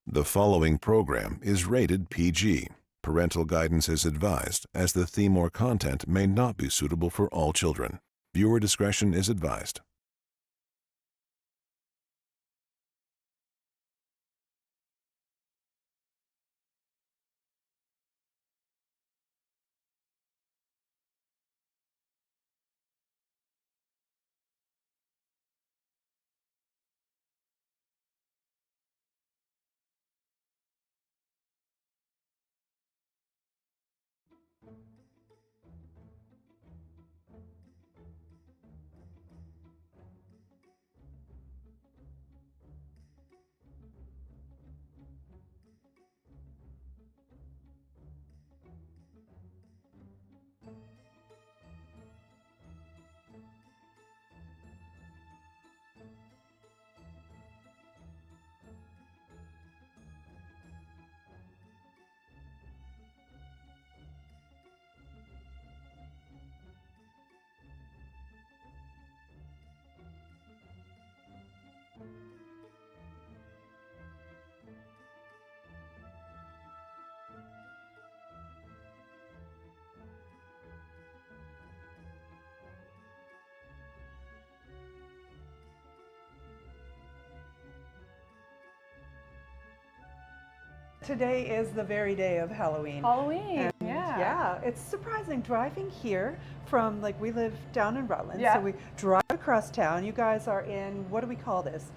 The following program is rated PG. Parental guidance is advised, as the theme or content may not be suitable for all children. Viewer discretion is advised. Today is the very day of Halloween. Halloween, And yeah. Yeah, it's surprising driving here from, like, we live down in Rutland, Yeah. so we drive across town. You guys are in, what do we call this?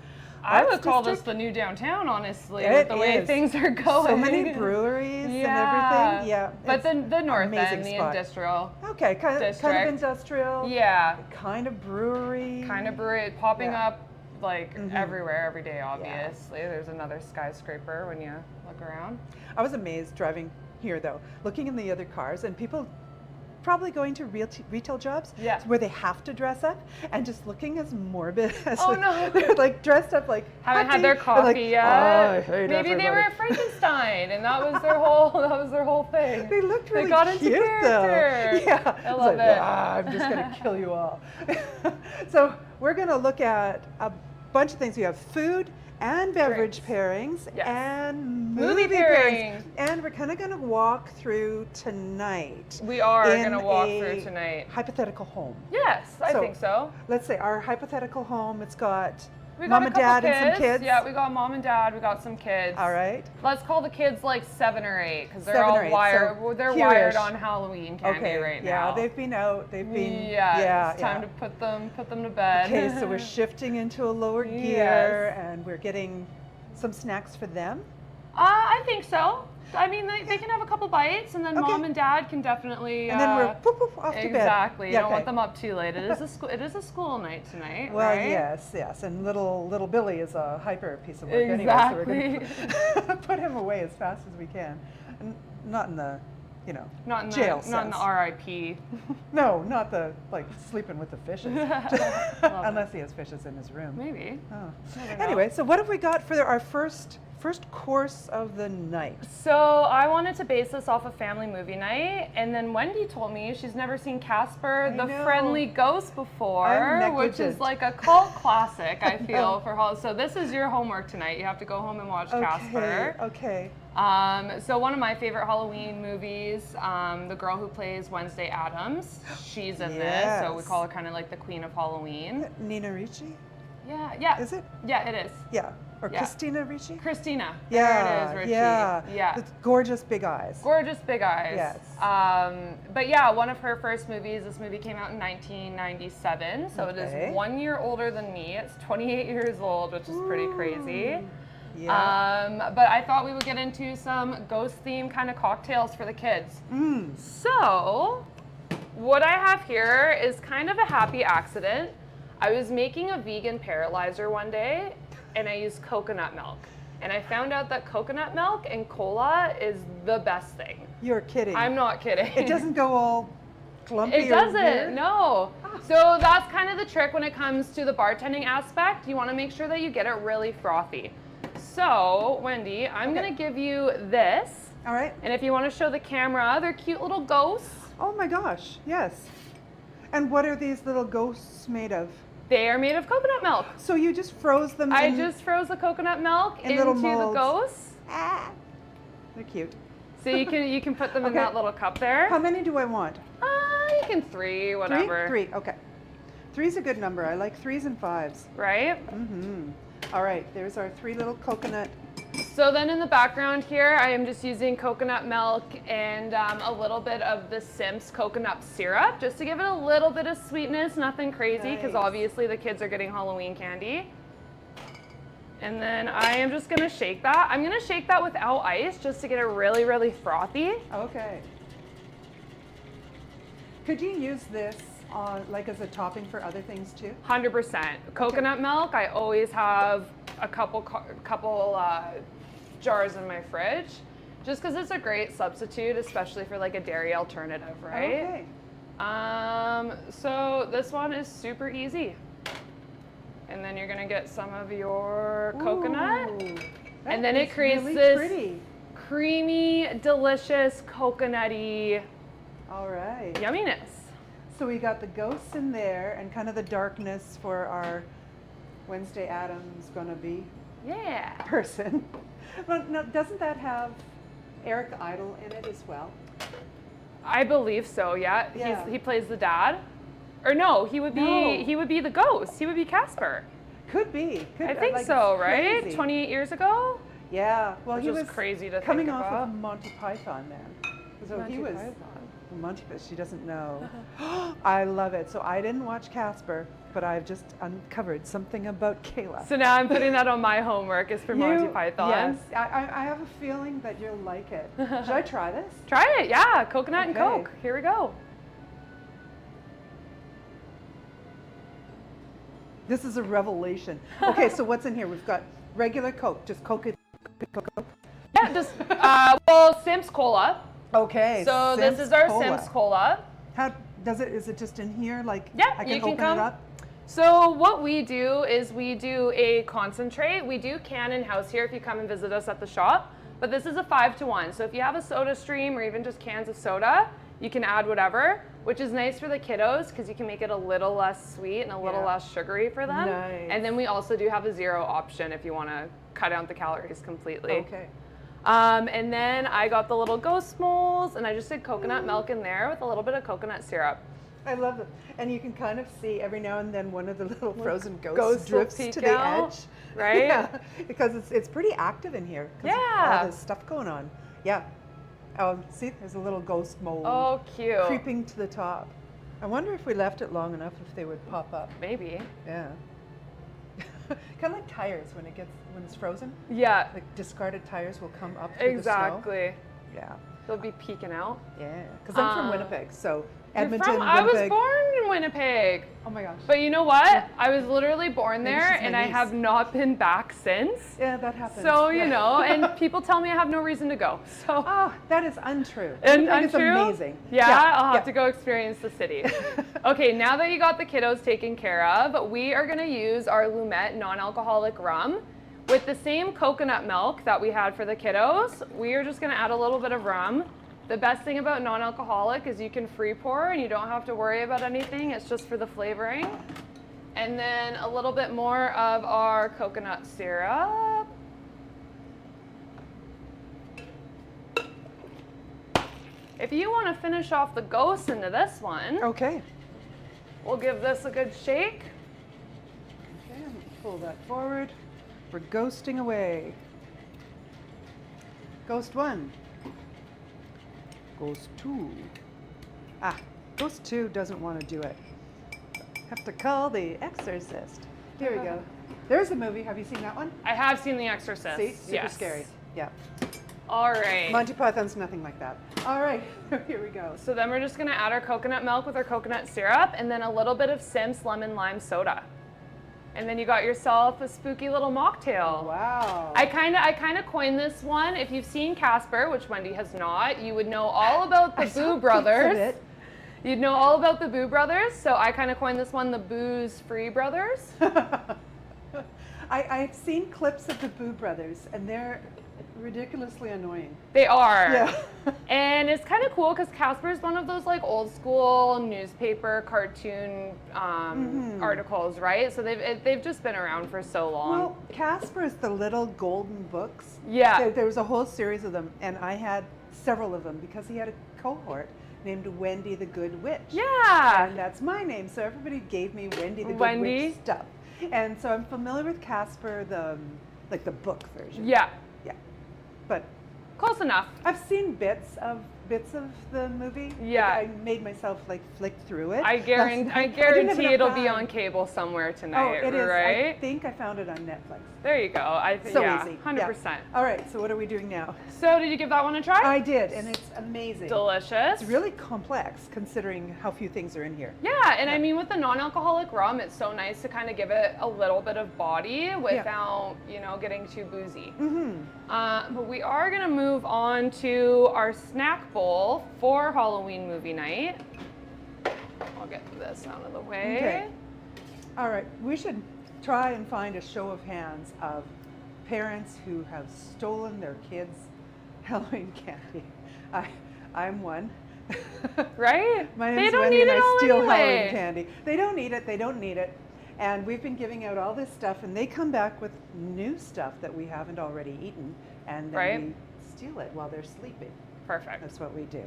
I Arts would call this district? the new downtown, honestly, It with the way is. things are going. So many breweries and everything. Yeah. But it's the north amazing end, the spot. industrial. Okay, kind of district. industrial. Yeah. Kind of brewery. Kind of brewery popping Yeah. up like Mhm. everywhere, every day, obviously. There's another skyscraper when you look around. I was amazed driving here, though, looking in the other cars and people probably going to retail jobs where they have to dress up, and just looking as morbid as they're like dressed up like haven't had hunting. their They're coffee like, yet. "Oh, I hate Maybe everybody." they were at Frankenstein and that was their whole thing. They looked really they got into cute, character. though. Yeah, I love like, it. I'm just gonna kill you all. So we're gonna look at a bunch of things. We have food and beverage pairings and movie pairings. And we're kind of going to walk through tonight. We are going to walk through tonight. Hypothetical home. Yes, I think so. Let's say our hypothetical home, it's got We mom got and dad and some kids. Yeah, we got mom and dad, we got some kids. All right. Let's call the kids like 7 or 8 because they're 7 all or 8, wired. so They're here-ish. wired on Halloween candy right now. Yeah, they've been out. They've been. Yeah, it's time to put them to bed. Okay, so we're shifting into a lower gear, and we're getting some snacks for them. I think so. I mean, they can have a couple bites, and then mom and dad can definitely. And then we're poof, poof, off to bed. Exactly. You Yeah, don't want them up too late. It is a school night tonight. Well, right? yes, and little Billy is a hyper piece of work anyway, so we're going to put him away as fast as we can, and not in the, not in jail not in the RIP. No, not the like sleeping with the fishes, unless he has fishes in his room. Maybe. Oh. Anyway, so what have we got for our first course of the night? So I wanted to base this off a family movie night, and then Wendy told me she's never seen Casper the Friendly Ghost before, which is like a cult classic, I feel, for Halloween. So this is your homework tonight. You have to go home and watch Casper. Okay. So one of my favorite Halloween movies, the girl who plays Wednesday Addams, she's in this, so we call her kind of like the queen of Halloween. Nina Ricci? Yeah. Is it? Yeah, it is. Yeah. Or Christina Ricci? Christina. Yeah, there it is, Ricci. yeah. With gorgeous big eyes. Gorgeous big eyes. Yes. But yeah, one of her first movies, this movie came out in 1997, so it is 1 year older than me. It's 28 years old, which is pretty crazy. Yeah. But I thought we would get into some ghost-themed kind of cocktails for the kids. So, what I have here is kind of a happy accident. I was making a vegan paralyzer one day, and I used coconut milk. And I found out that coconut milk and cola is the best thing. You're kidding. I'm not kidding. It doesn't go all clumpy. It doesn't, no. So that's kind of the trick when it comes to the bartending aspect. You want to make sure that you get it really frothy. So, Wendy, I'm going to give you this. All right. And if you want to show the camera, they're cute little ghosts. Oh my gosh, yes. And what are these little ghosts made of? They are made of coconut milk. So you just froze them I just froze the coconut milk into the ghosts. They're cute. So you can put them in that little cup there. How many do I want? You can 3, whatever. Three? Okay. 3's a good number. I like 3s and 5s. Right? Mm-hmm. All right, there's our 3 little coconut. So then in the background here, I am just using coconut milk and a little bit of the Simps coconut syrup, just to give it a little bit of sweetness, nothing crazy, because obviously the kids are getting Halloween candy. And then I am just gonna shake that. I'm gonna shake that without ice, just to get it really, really frothy. Okay. Could you use this like as a topping for other things too? 100%. Coconut milk, I always have a couple jars in my fridge, just because it's a great substitute, especially for like a dairy alternative, right? Okay. So this one is super easy. And then you're gonna get some of your coconut, and then it creates really this pretty, creamy, delicious, coconutty yumminess. So we got the ghosts in there and kind of the darkness for our Wednesday Addams gonna be person. But no, doesn't that have Eric Idle in it as well? I believe so. Yeah. He plays the dad. Or no, he would be the ghost. He would be Casper. Could be. I think so, right? Crazy. 28 years ago? Yeah. Well, he was crazy to coming think off about. of Monty Python then. So Monty he was Python. Monty, but she doesn't know. I love it. So I didn't watch Casper, but I've just uncovered something about Kayla. So now I'm putting that on my homework is for Monty Python. Yes. I have a feeling that you'll like it. Should I try this? Try it, yeah. Coconut and Coke. Here we go. This is a revelation. Okay, so what's in here? We've got regular Coke, just Coke. Yeah, just, well, Simps Cola. Okay. So this is our Simps Cola. How is it just in here? Like, I can open it up? So what we do is we do a concentrate. We do can in-house here if you come and visit us at the shop. But this is a 5-to-1. So if you have a soda stream or even just cans of soda, you can add whatever, which is nice for the kiddos because you can make it a little less sweet and a little less sugary for them. Nice. And then we also do have a 0 option if you want to cut out the calories completely. Okay. And then I got the little ghost moles and I just did coconut milk in there with a little bit of coconut syrup. I love it. And you can kind of see every now and then one of the little frozen ghosts drifts to the edge. Right? Yeah, because it's pretty active in here. Yeah. All this stuff going on. Yeah. Oh, see, there's a little ghost mole. Oh, cute. Creeping to the top. I wonder if we left it long enough if they would pop up. Maybe. Yeah. Kind of like tires when it's frozen. Yeah. Like discarded tires will come up through the snow. Exactly. Yeah. They'll be peeking out. Yeah. Because I'm from Winnipeg, so Edmonton, Winnipeg. I was born in Winnipeg. Oh my gosh. But you know what? I was literally born there and I have not been back since. Yeah, that happens. So, you know, and people tell me I have no reason to go. So. Oh, that is untrue. And it's amazing. Yeah, I'll have to go experience the city. Okay, now that you got the kiddos taken care of, we are gonna use our Lumet non-alcoholic rum. With the same coconut milk that we had for the kiddos, we are just gonna add a little bit of rum. The best thing about non-alcoholic is you can free pour and you don't have to worry about anything. It's just for the flavoring. And then a little bit more of our coconut syrup. If you want to finish off the ghosts into this one, okay, we'll give this a good shake. Okay, pull that forward. We're ghosting away. Ghost 1. Ghost 2. Ghost 2 doesn't want to do it. Have to call the exorcist. Here we go. There's a movie. Have you seen that one? I have seen The Exorcist. See? Super scary. Yeah. All right. Monty Python's nothing like that. All right. Here we go. So then we're just going to add our coconut milk with our coconut syrup and then a little bit of Simps lemon lime soda. And then you got yourself a spooky little mocktail. Wow. I kind of coined this one. If you've seen Casper, which Wendy has not, you would know all about the Boo Brothers. You'd know all about the Boo Brothers. So I kind of coined this one the Booze Free Brothers. I've seen clips of the Boo Brothers, and they're ridiculously annoying. They are. Yeah. And it's kind of cool because Casper is one of those like old school newspaper cartoon articles, right? So they've just been around for so long. Well, Casper is the little golden books. Yeah. There was a whole series of them, and I had several of them because he had a cohort named Wendy the Good Witch. Yeah. And that's my name, so everybody gave me Wendy the Good Wendy. Witch stuff. And so I'm familiar with Casper, the book version. Yeah. Yeah. But Close enough. I've seen bits of the movie. Yeah. Like, I made myself like flick through it. I guarantee it'll be on cable somewhere tonight, Oh, it is. right? I think I found it on Netflix. There you go. So yeah, easy. 100%. Yeah. All right, so what are we doing now? So did you give that one a try? I did, and it's amazing. Delicious. It's really complex considering how few things are in here. Yeah, and I mean with the non-alcoholic rum, it's so nice to kind of give it a little bit of body without, getting too boozy. But we are gonna move on to our snack bowl for Halloween movie night. I'll get this out of the way. Okay. All right, we should try and find a show of hands of parents who have stolen their kids' Halloween candy. I'm one. Right? My They name's don't Wendy need and it I all steal anyway. Halloween candy. They don't need it. They don't need it. And we've been giving out all this stuff, and they come back with new stuff that we haven't already eaten, and then we steal it while they're sleeping. Perfect. That's what we do.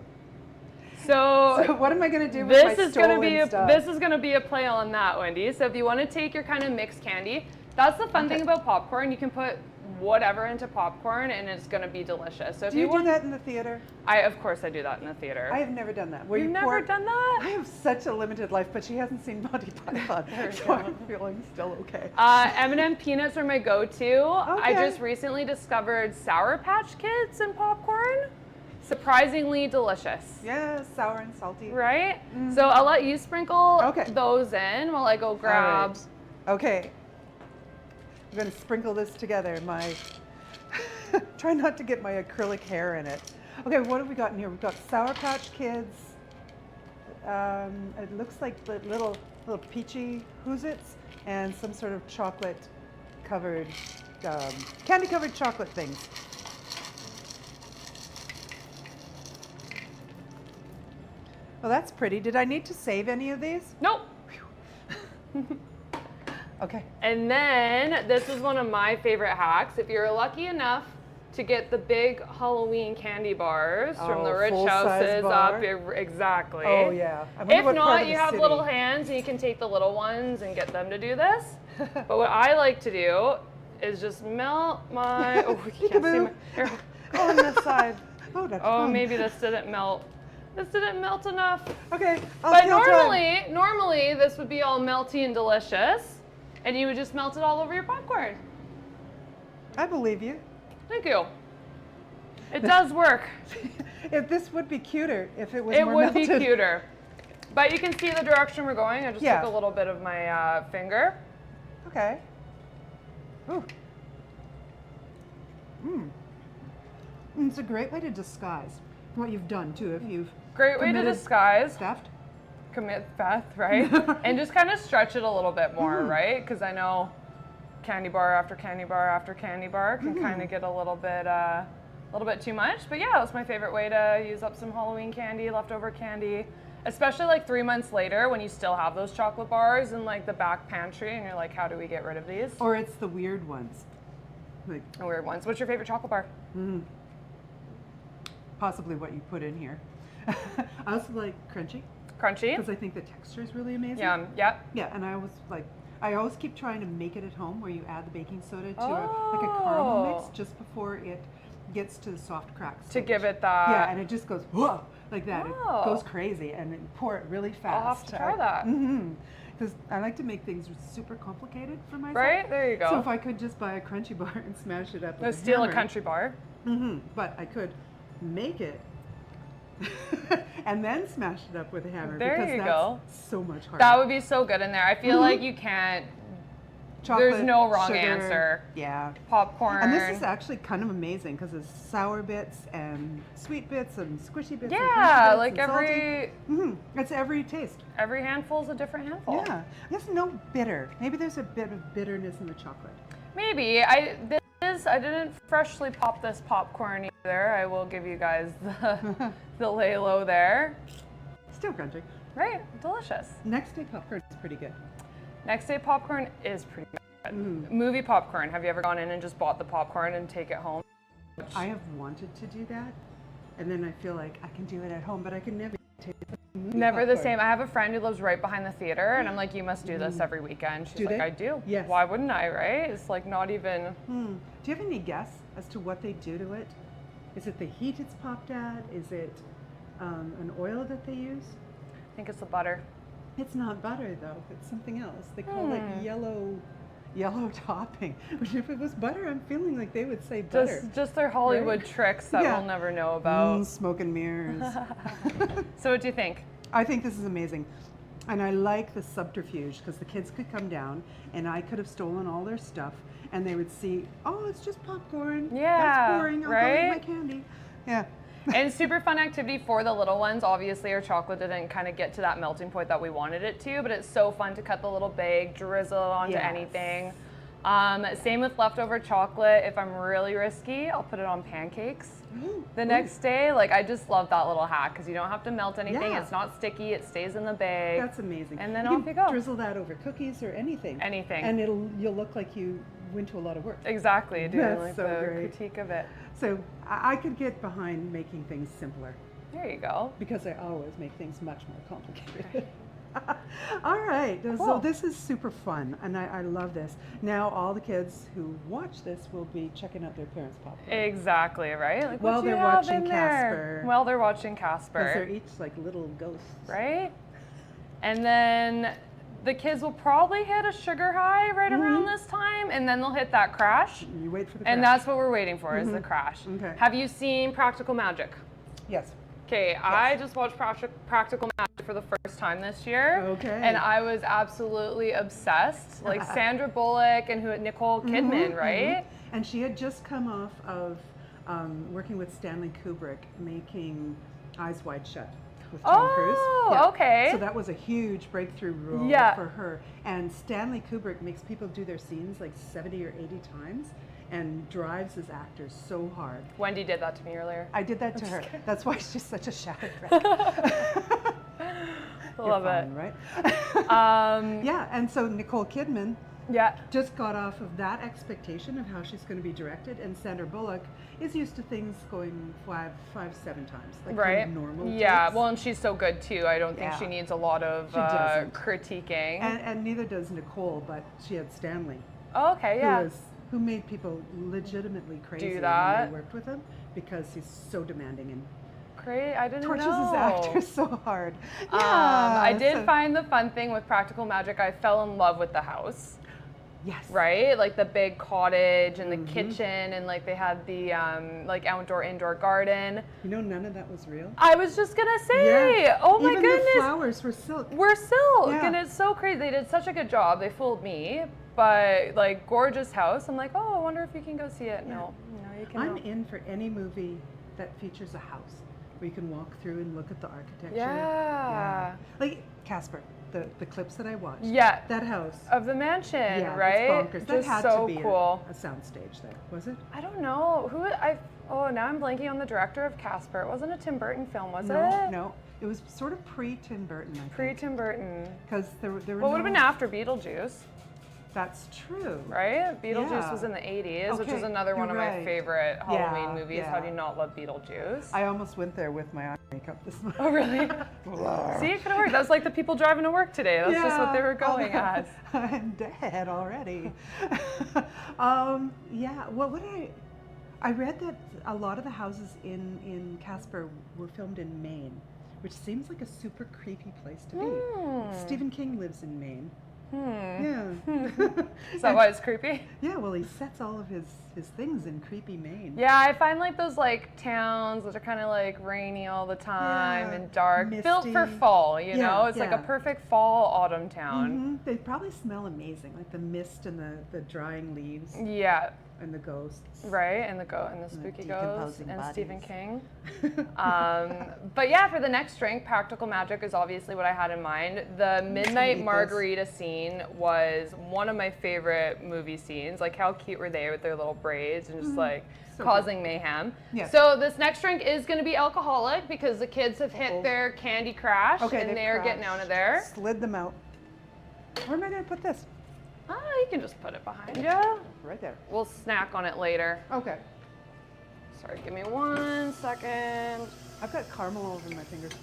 So what am I going to do with this my is going to be stuff? this is going to be a play on that, Wendy. So if you want to take your kind of mixed candy, that's the fun thing about popcorn. You can put whatever into popcorn, and it's going to be delicious. So if do you want do that in the theater? Of course I do that in the theater. I have never done that. Where You've you never done that? I have such a limited life, but she hasn't seen Monty Python, so I'm feeling still okay. M&M peanuts are my go-to. I Okay. just recently discovered Sour Patch Kids in popcorn. Surprisingly delicious. Yeah, sour and salty. Right? So I'll let you sprinkle Okay. those in while I go grab. All right. Okay. I'm going to sprinkle this together. Try not to get my acrylic hair in it. Okay, what have we got in here? We've got Sour Patch Kids. It looks like the little peachy Whoozits and some sort of chocolate covered, candy covered chocolate things. Well, that's pretty. Did I need to save any of these? Nope. Okay. And then this is one of my favorite hacks. If you're lucky enough to get the big Halloween candy bars from the rich full-size houses bar? up, exactly. Oh yeah. I wonder If what part not, of you the have city. little hands and you can take the little ones and get them to do this. But what I like to do is just melt my, oh, you can't see my, here, on this side. Oh, that's Oh, fun. maybe this didn't melt. This didn't melt enough. Okay. But normally this would be all melty and delicious, and you would just melt it all over your popcorn. I believe you. Thank you. It does work. If this would be cuter if it was It more would be melted. cuter. But you can see the direction we're going. I just Yeah. took a little bit of my finger. Okay. Ooh. It's a great way to disguise what you've done too. If you've Great way to committed disguise. theft. Commit theft, right? And just kind of stretch it a little bit more, right? Because I know candy bar after candy bar after candy bar can kind of get a little bit too much. But yeah, that's my favorite way to use up some Halloween candy, leftover candy, especially like 3 months later when you still have those chocolate bars in like the back pantry and you're like, how do we get rid of these? Or it's the weird ones. Like The weird ones. What's your favorite chocolate bar? possibly what you put in here. I also like crunchy Crunchy. because I think the texture is really amazing. Yum. Yep. Yeah, and I always keep trying to make it at home where you add the baking soda to like a caramel mix just before it gets to the soft crack To stage. give it that. Yeah, and it just goes whoa like that. Oh. It goes crazy, and then pour it really fast. I'll have to try that. Because I like to make things super complicated for myself. Right? There you go. So if I could just buy a crunchy bar and smash it up with Let's steal a hammer, country bar. but I could make it and then smash it up with a hammer. There because you that's go. so much harder. That would be so good in there. I feel like you can't. Chocolate, There's no wrong sugar, answer. Yeah. Popcorn. And this is actually kind of amazing because there's sour bits and sweet bits and squishy bits. Yeah, and like bits and salty. every It's every taste. handful is a different handful. Yeah. There's no bitter. Maybe there's a bit of bitterness in the chocolate. Maybe. I didn't freshly pop this popcorn either. I will give you guys the lay low there. Still crunchy. Right, delicious. Next day popcorn is pretty good. Next day popcorn is pretty good. Movie popcorn. Have you ever gone in and just bought the popcorn and take it home? I have wanted to do that, and then I feel like I can do it at home, but I can never taste the movie Never popcorn. the same. I have a friend who lives right behind the theater, and I'm like, you must do this every weekend. She's Do like, they? I do. Yes. Why wouldn't I, right? It's like not even... Do you have any guess as to what they do to it? Is it the heat it's popped at? Is it an oil that they use? I think it's the butter. It's not butter though. It's something else. They call it yellow topping. Which if it was butter, I'm feeling like they would say butter. Just their Hollywood Right? tricks that Yeah. we'll never know about. Smoke and mirrors. So what do you think? I think this is amazing. And I like the subterfuge because the kids could come down and I could have stolen all their stuff and they would see, oh, it's just popcorn. Yeah, That's boring. I'll go right? eat my candy. Yeah. And super fun activity for the little ones. Obviously, our chocolate didn't kind of get to that melting point that we wanted it to, but it's so fun to cut the little bag, drizzle onto Yes. anything. Same with leftover chocolate. If I'm really risky, I'll put it on pancakes the next day. Like, I just love that little hack because you don't have to melt anything. Yeah. It's not sticky. It stays in the bag. That's amazing. And then you off can you go. Drizzle that over cookies or anything. Anything. And you'll look like you went to a lot of work. Exactly, doing That's like so the great. critique of it. So I could get behind making things simpler There you go. because I always make things much more complicated. All right, so Cool. this is super fun, and I love this. Now all the kids who watch this will be checking out their parents' popcorn. Exactly, right? Like, While what do you they're have watching in there? Casper. While they're watching Because they're Casper, each like little ghosts. right? And then the kids will probably hit a sugar high right around this time, and then they'll hit that crash. You wait for the And crash. that's what we're waiting for, is the crash. Okay. Have you seen Practical Magic? Yes. Okay, I just watched Practical Magic for the first time this year. Okay. And I was absolutely obsessed. Like Sandra Bullock and Nicole Kidman, right? And she had just come off of working with Stanley Kubrick making Eyes Wide Shut with Tom Cruise. Oh, okay. So that was a huge breakthrough role Yeah. for her. And Stanley Kubrick makes people do their scenes like 70 or 80 times and drives his actors so hard. Wendy did that to me earlier. I did that to her. That's why she's such a shadow wreck. Love You're it. fine, right? Um, Yeah, and so Nicole Kidman yeah. just got off of that expectation of how she's going to be directed, and Sandra Bullock is used to things going seven times, like Right. kind of normal. Yeah. takes. Well, and she's so good too. I don't think Yeah. she needs a lot of She doesn't. critiquing. and neither does Nicole, but she had Stanley, Oh, okay. Yeah. who made people legitimately crazy when that. they worked with him because he's so demanding and Great. I didn't tortures know. his actors so hard. Yeah, I did so- find the fun thing with Practical Magic. I fell in love with the house. Yes. Right? Like the big cottage and the kitchen, and like they had the like outdoor indoor garden. You know, none of that was real. I was just gonna say, oh my Even goodness, the flowers were silk. we're silk, Yeah. and it's so crazy. They did such a good job. They fooled me, but like gorgeous house. I'm like, oh, I wonder if you can go see it. No, you can. I'm in for any movie that features a house where you can walk through and look at the architecture. Yeah. Like Casper, the clips that I watched. Yeah. That house. Of the mansion, Yeah, right? it's bonkers. That Just had so to be cool. a soundstage there, was it? I don't know Oh, now I'm blanking on the director of Casper. It wasn't a Tim Burton film, was No, it? no. It was sort of pre-Tim Burton, I think. Pre-Tim Burton. Because there were Well, it would have been no- after Beetlejuice, That's true. right? Beetlejuice Yeah. was in the 80s, which Okay, is another one you're of my right. favorite Halloween Yeah, movies. yeah. How do you not love Beetlejuice? I almost went there with my eye makeup this morning. Oh, really? See, it could have worked. That was like the people driving to work today. That's just what they were going as. I'm dead already. Yeah, what would I read that a lot of the houses in Casper were filmed in Maine, which seems like a super creepy place to be. Stephen King lives in Maine. Yeah. Is that why it's creepy? Yeah, well, he sets all of his things in creepy Maine. Yeah, I find like those like towns that are kind of like rainy all the time Yeah, and dark, built for misty. fall, you Yeah, know? It's like a yeah. perfect fall autumn town. They probably smell amazing, like the mist and the drying leaves. Yeah. And the ghosts. Right, and the spooky ghosts decomposing and bodies. Stephen King. But yeah, for the next drink, practical magic is obviously what I had in mind. The midnight margarita scene was one of my favorite movie scenes. Like, how cute were they with their little braids and just like causing mayhem. Yes. So this next drink is going to be alcoholic because the kids have hit their candy crash and they're getting out of there. Slid them out. Where am I going to put this? You can just put it behind you. Right there. We'll snack on it later. Okay. Sorry, give me 1 second. I've got caramel all over my fingers.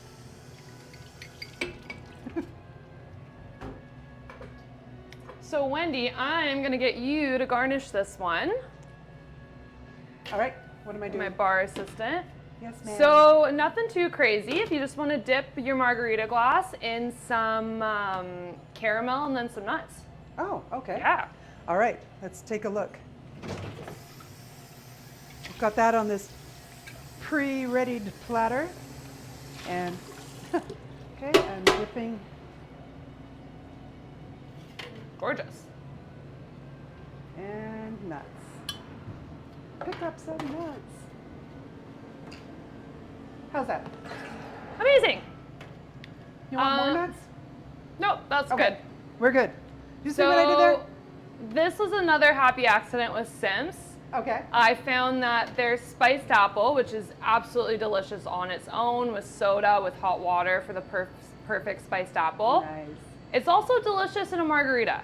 So Wendy, I'm gonna get you to garnish this one. All right, what am I doing? My bar assistant. Yes, ma'am. So nothing too crazy. If you just want to dip your margarita glass in some caramel and then some nuts. Oh, okay. Yeah. All right, let's take a look. We've got that on this pre-readied platter. And, okay, I'm dipping. Gorgeous. And nuts. Pick up some nuts. How's that? Amazing. You want more nuts? Nope, that's Okay, good. we're good. You see what I did there? This was another happy accident with Simps. Okay. I found that their spiced apple, which is absolutely delicious on its own with soda, with hot water for the perfect spiced apple. Nice. It's also delicious in a margarita.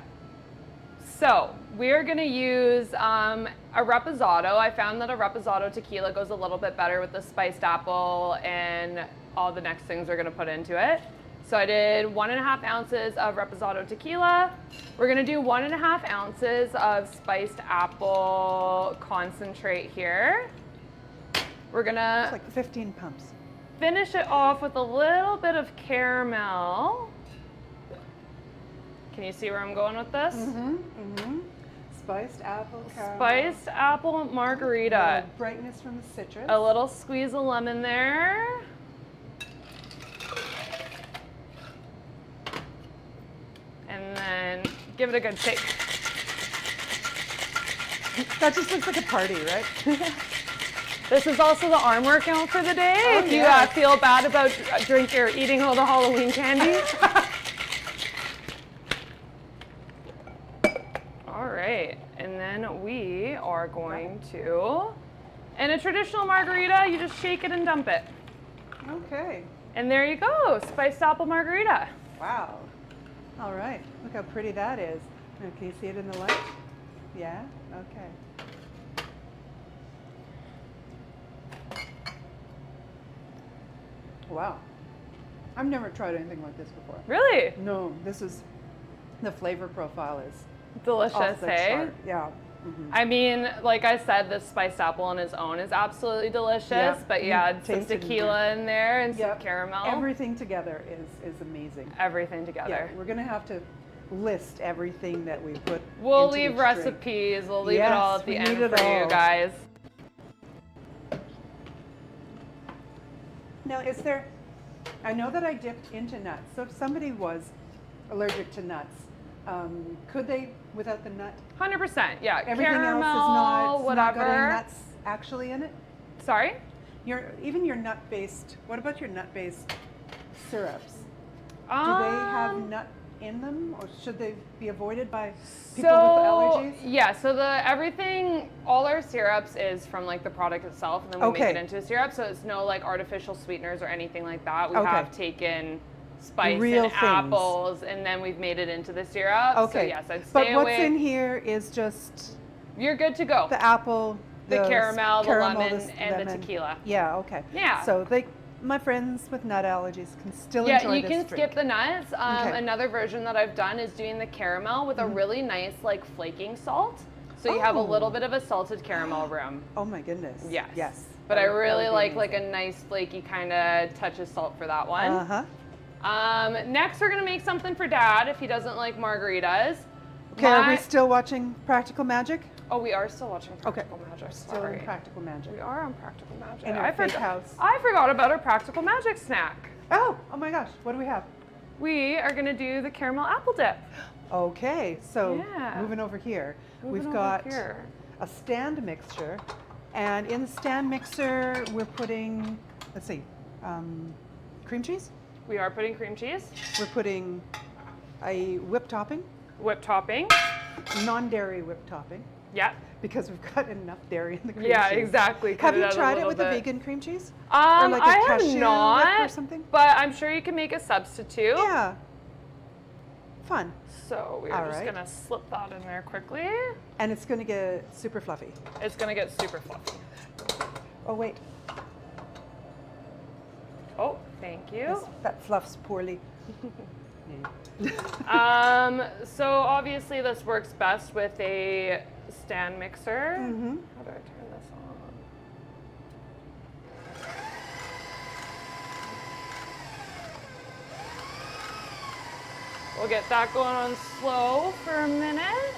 So we're gonna use a reposado. I found that a reposado tequila goes a little bit better with the spiced apple and all the next things we're gonna put into it. So I did 1.5 ounces of reposado tequila. We're gonna do 1.5 ounces of spiced apple concentrate here. We're gonna It's like 15 pumps. finish it off with a little bit of caramel. Can you see where I'm going with this? Spiced apple caramel. Spiced apple margarita. Brightness from the citrus. A little squeeze of lemon there. And then give it a good shake. That just looks like a party, right? This is also the arm workout for the day. Oh, if you yes. feel bad about drinking or eating all the Halloween candy. All right, and then we are going to, in a traditional margarita, you just shake it and dump it. Okay. And there you go, spiced apple margarita. Wow. All right. Look how pretty that is. Now, can you see it in the light? Yeah? Okay. Wow. I've never tried anything like this before. Really? No, this is, the flavor profile is Delicious, off the hey? chart. Yeah. Mhm. I mean, like I said, this spiced apple on its own is absolutely delicious, Yeah, but you you add some taste it in tequila in there and Yep. some caramel. Everything together is amazing. Everything together. Yeah, we're gonna have to list everything that we put. We'll into leave each drink. recipes. We'll leave it Yes, all at the we end need it for you all. guys. Now, is there? I know that I dipped into nuts. So if somebody was allergic to nuts, could they without the nut? 100%. Yeah. Everything caramel, else is not whatever. got any nuts actually in it. Sorry. Even your nut-based. What about your nut-based syrups? Do they have nut in them, or should they be avoided by people with allergies? Yeah, so all our syrups is from like the product itself, and then we make it into a syrup. So it's no like artificial sweeteners or anything like that. We have taken spice Real and things. apples, and then we've made it into the syrup. Okay. So yes, I'd But stay what's away. in here is just You're good to go. the apple, The caramel, the lemon, the and the lemon. tequila. Yeah. Okay. Yeah. So my friends with nut allergies can still enjoy Yeah, you this can drink. skip the nuts. Okay. Another version that I've done is doing the caramel with a really nice like flaking salt. So you have a little bit of a salted caramel rim. Oh my goodness. Yes. Yes. But I That would really be like amazing. a nice flaky kind of touch of salt for that one. Uh-huh. Next, we're gonna make something for Dad if he doesn't like margaritas. Okay, are we still watching Practical Magic? Oh, we are still watching Practical Magic. Still Sorry. in Practical Magic. We are on Practical Magic. In our fake house. I forgot about our Practical Magic snack. Oh my gosh, what do we have? We are gonna do the caramel apple dip. Okay, so Yeah. moving over here, Moving we've over got here. a stand mixture. And in the stand mixer, we're putting, let's see, cream cheese. We are putting cream cheese. We're putting a whipped topping. Whipped topping. Non-dairy whipped topping. Yeah. Because we've got enough dairy in the cream Yeah, cheese. exactly. Have you tried it with a vegan cream cheese? Or like I a have cashew not, whip or something? but I'm sure you can make a substitute. Yeah. Fun. So we're just going to slip that in there quickly. And it's going to get super fluffy. It's going to get super fluffy. Oh, wait. Oh, thank you. That fluffs poorly. So obviously this works best with a stand mixer. Mm-hmm. How do I turn this on? We'll get that going on slow for a minute.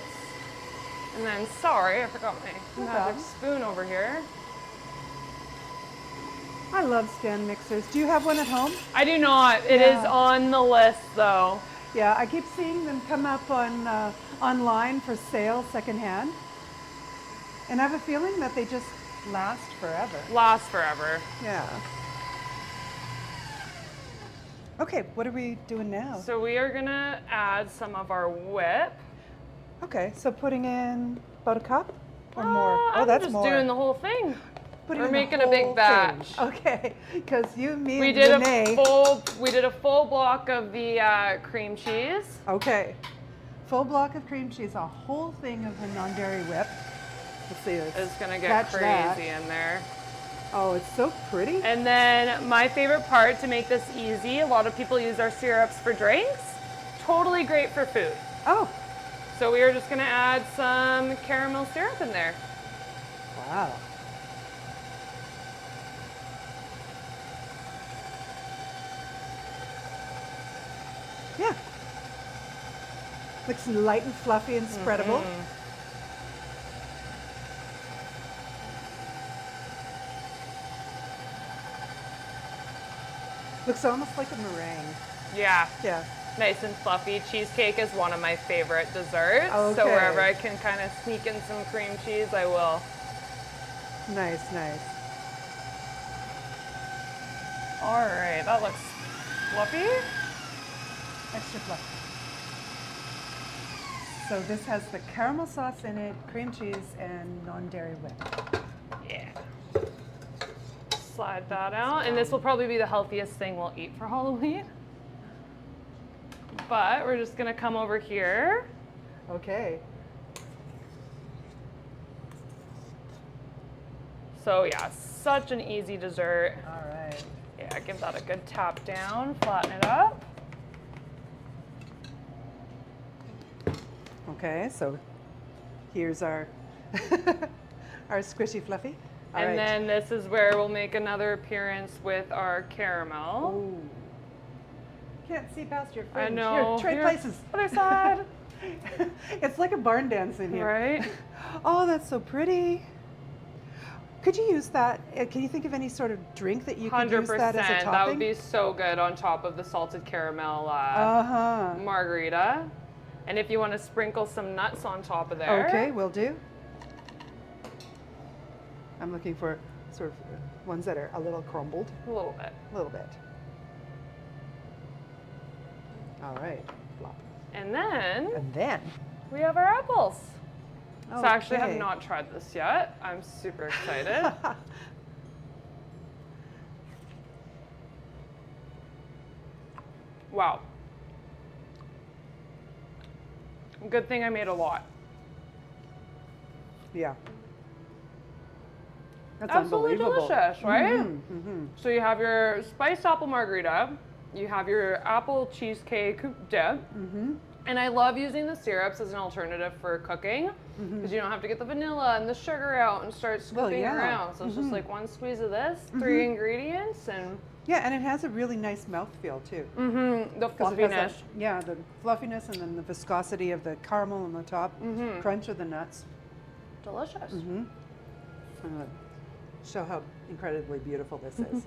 And then, sorry, I forgot my magic spoon over here. I love stand mixers. Do you have one at home? I do not. It is on the list though. Yeah, I keep seeing them come up on online for sale secondhand. And I have a feeling that they just last forever. Last forever. Yeah. Okay, what are we doing now? So we are gonna add some of our whip. Okay, so putting in about a cup or more? I'm that's just more. doing the whole thing. Putting We're in the making a big whole batch. thing. Okay, because me We and did Renee. we did a full block of the cream cheese. Okay, full block of cream cheese, a whole thing of the non-dairy whip. Let's see this. It's gonna get Catch crazy that. in there. Oh, it's so pretty. And then my favorite part to make this easy, a lot of people use our syrups for drinks. Totally great for food. Oh, So we are just gonna add some caramel syrup in there. wow. Yeah. Looks light and fluffy and spreadable. Looks almost like a meringue. Yeah, Yeah. nice and fluffy. Cheesecake is one of my favorite desserts. Okay. So wherever I can kind of sneak in some cream cheese, I will. Nice, nice. All right, that looks fluffy. Extra fluffy. So this has the caramel sauce in it, cream cheese, and non-dairy whip. Yeah. Slide that out. And this will probably be the healthiest thing we'll eat for Halloween. But we're just gonna come over here. Okay. So yeah, such an easy dessert. All right. Yeah, give that a good tap down, flatten it up. Okay, so here's our our squishy fluffy. All And right. then this is where we'll make another appearance with our caramel. Ooh. Can't see past your I fringe. know. Here, trade Here, places. Other side. It's like a barn dance in here. Right? Oh, that's so pretty. Could you use that? Can you think of any sort of drink that you could 100%. use that as a topping? That would be so good on top of the salted caramel margarita. And if you want to sprinkle some nuts on top of there. Okay, will do. I'm looking for sort of ones that are a little crumbled. A little bit. A little bit. All right. Plop. And then And then. we have our apples. So I actually have Okay. not tried this yet. I'm super excited. Wow. Good thing I made a lot. Yeah. That's Absolutely unbelievable. delicious, right? Mm-hmm. So you have your spiced apple margarita, you have your apple cheesecake dip, and I love using the syrups as an alternative for cooking because you don't have to get the vanilla and the sugar out and start scooping yeah. around. So it's just like one squeeze of this, 3 ingredients, and Yeah, and it has a really nice mouthfeel too. the 'Cause it has fluffiness. yeah, the fluffiness and then the viscosity of the caramel on the top, crunch of the nuts. Delicious. I'm gonna show how incredibly beautiful this is.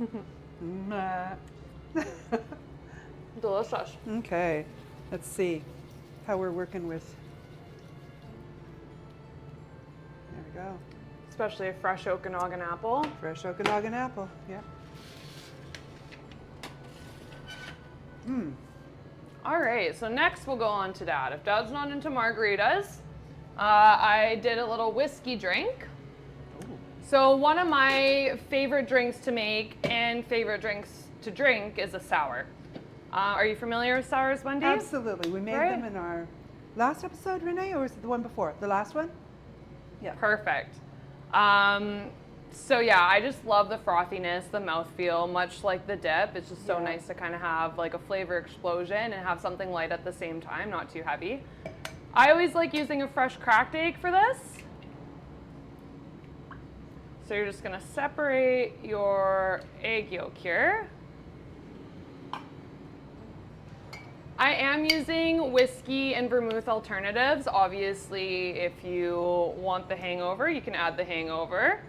Delicious. Okay, let's see how we're working with. There we go. especially a fresh Okanagan apple. Fresh Okanagan apple, yeah. All right, so next we'll go on to Dad. If Dad's not into margaritas, I did a little whiskey drink. Ooh. So one of my favorite drinks to make and favorite drinks to drink is a sour. Are you familiar with sours, Wendy? Absolutely. We made them in our last episode, Renee, or was it the one before? The last one? Yeah. Perfect. So yeah, I just love the frothiness, the mouthfeel, much like the dip. It's just so nice to kind of have like a flavor explosion and have something light at the same time, not too heavy. I always like using a fresh cracked egg for this. So you're just gonna separate your egg yolk here. I am using whiskey and vermouth alternatives. Obviously, if you want the hangover, you can add the hangover.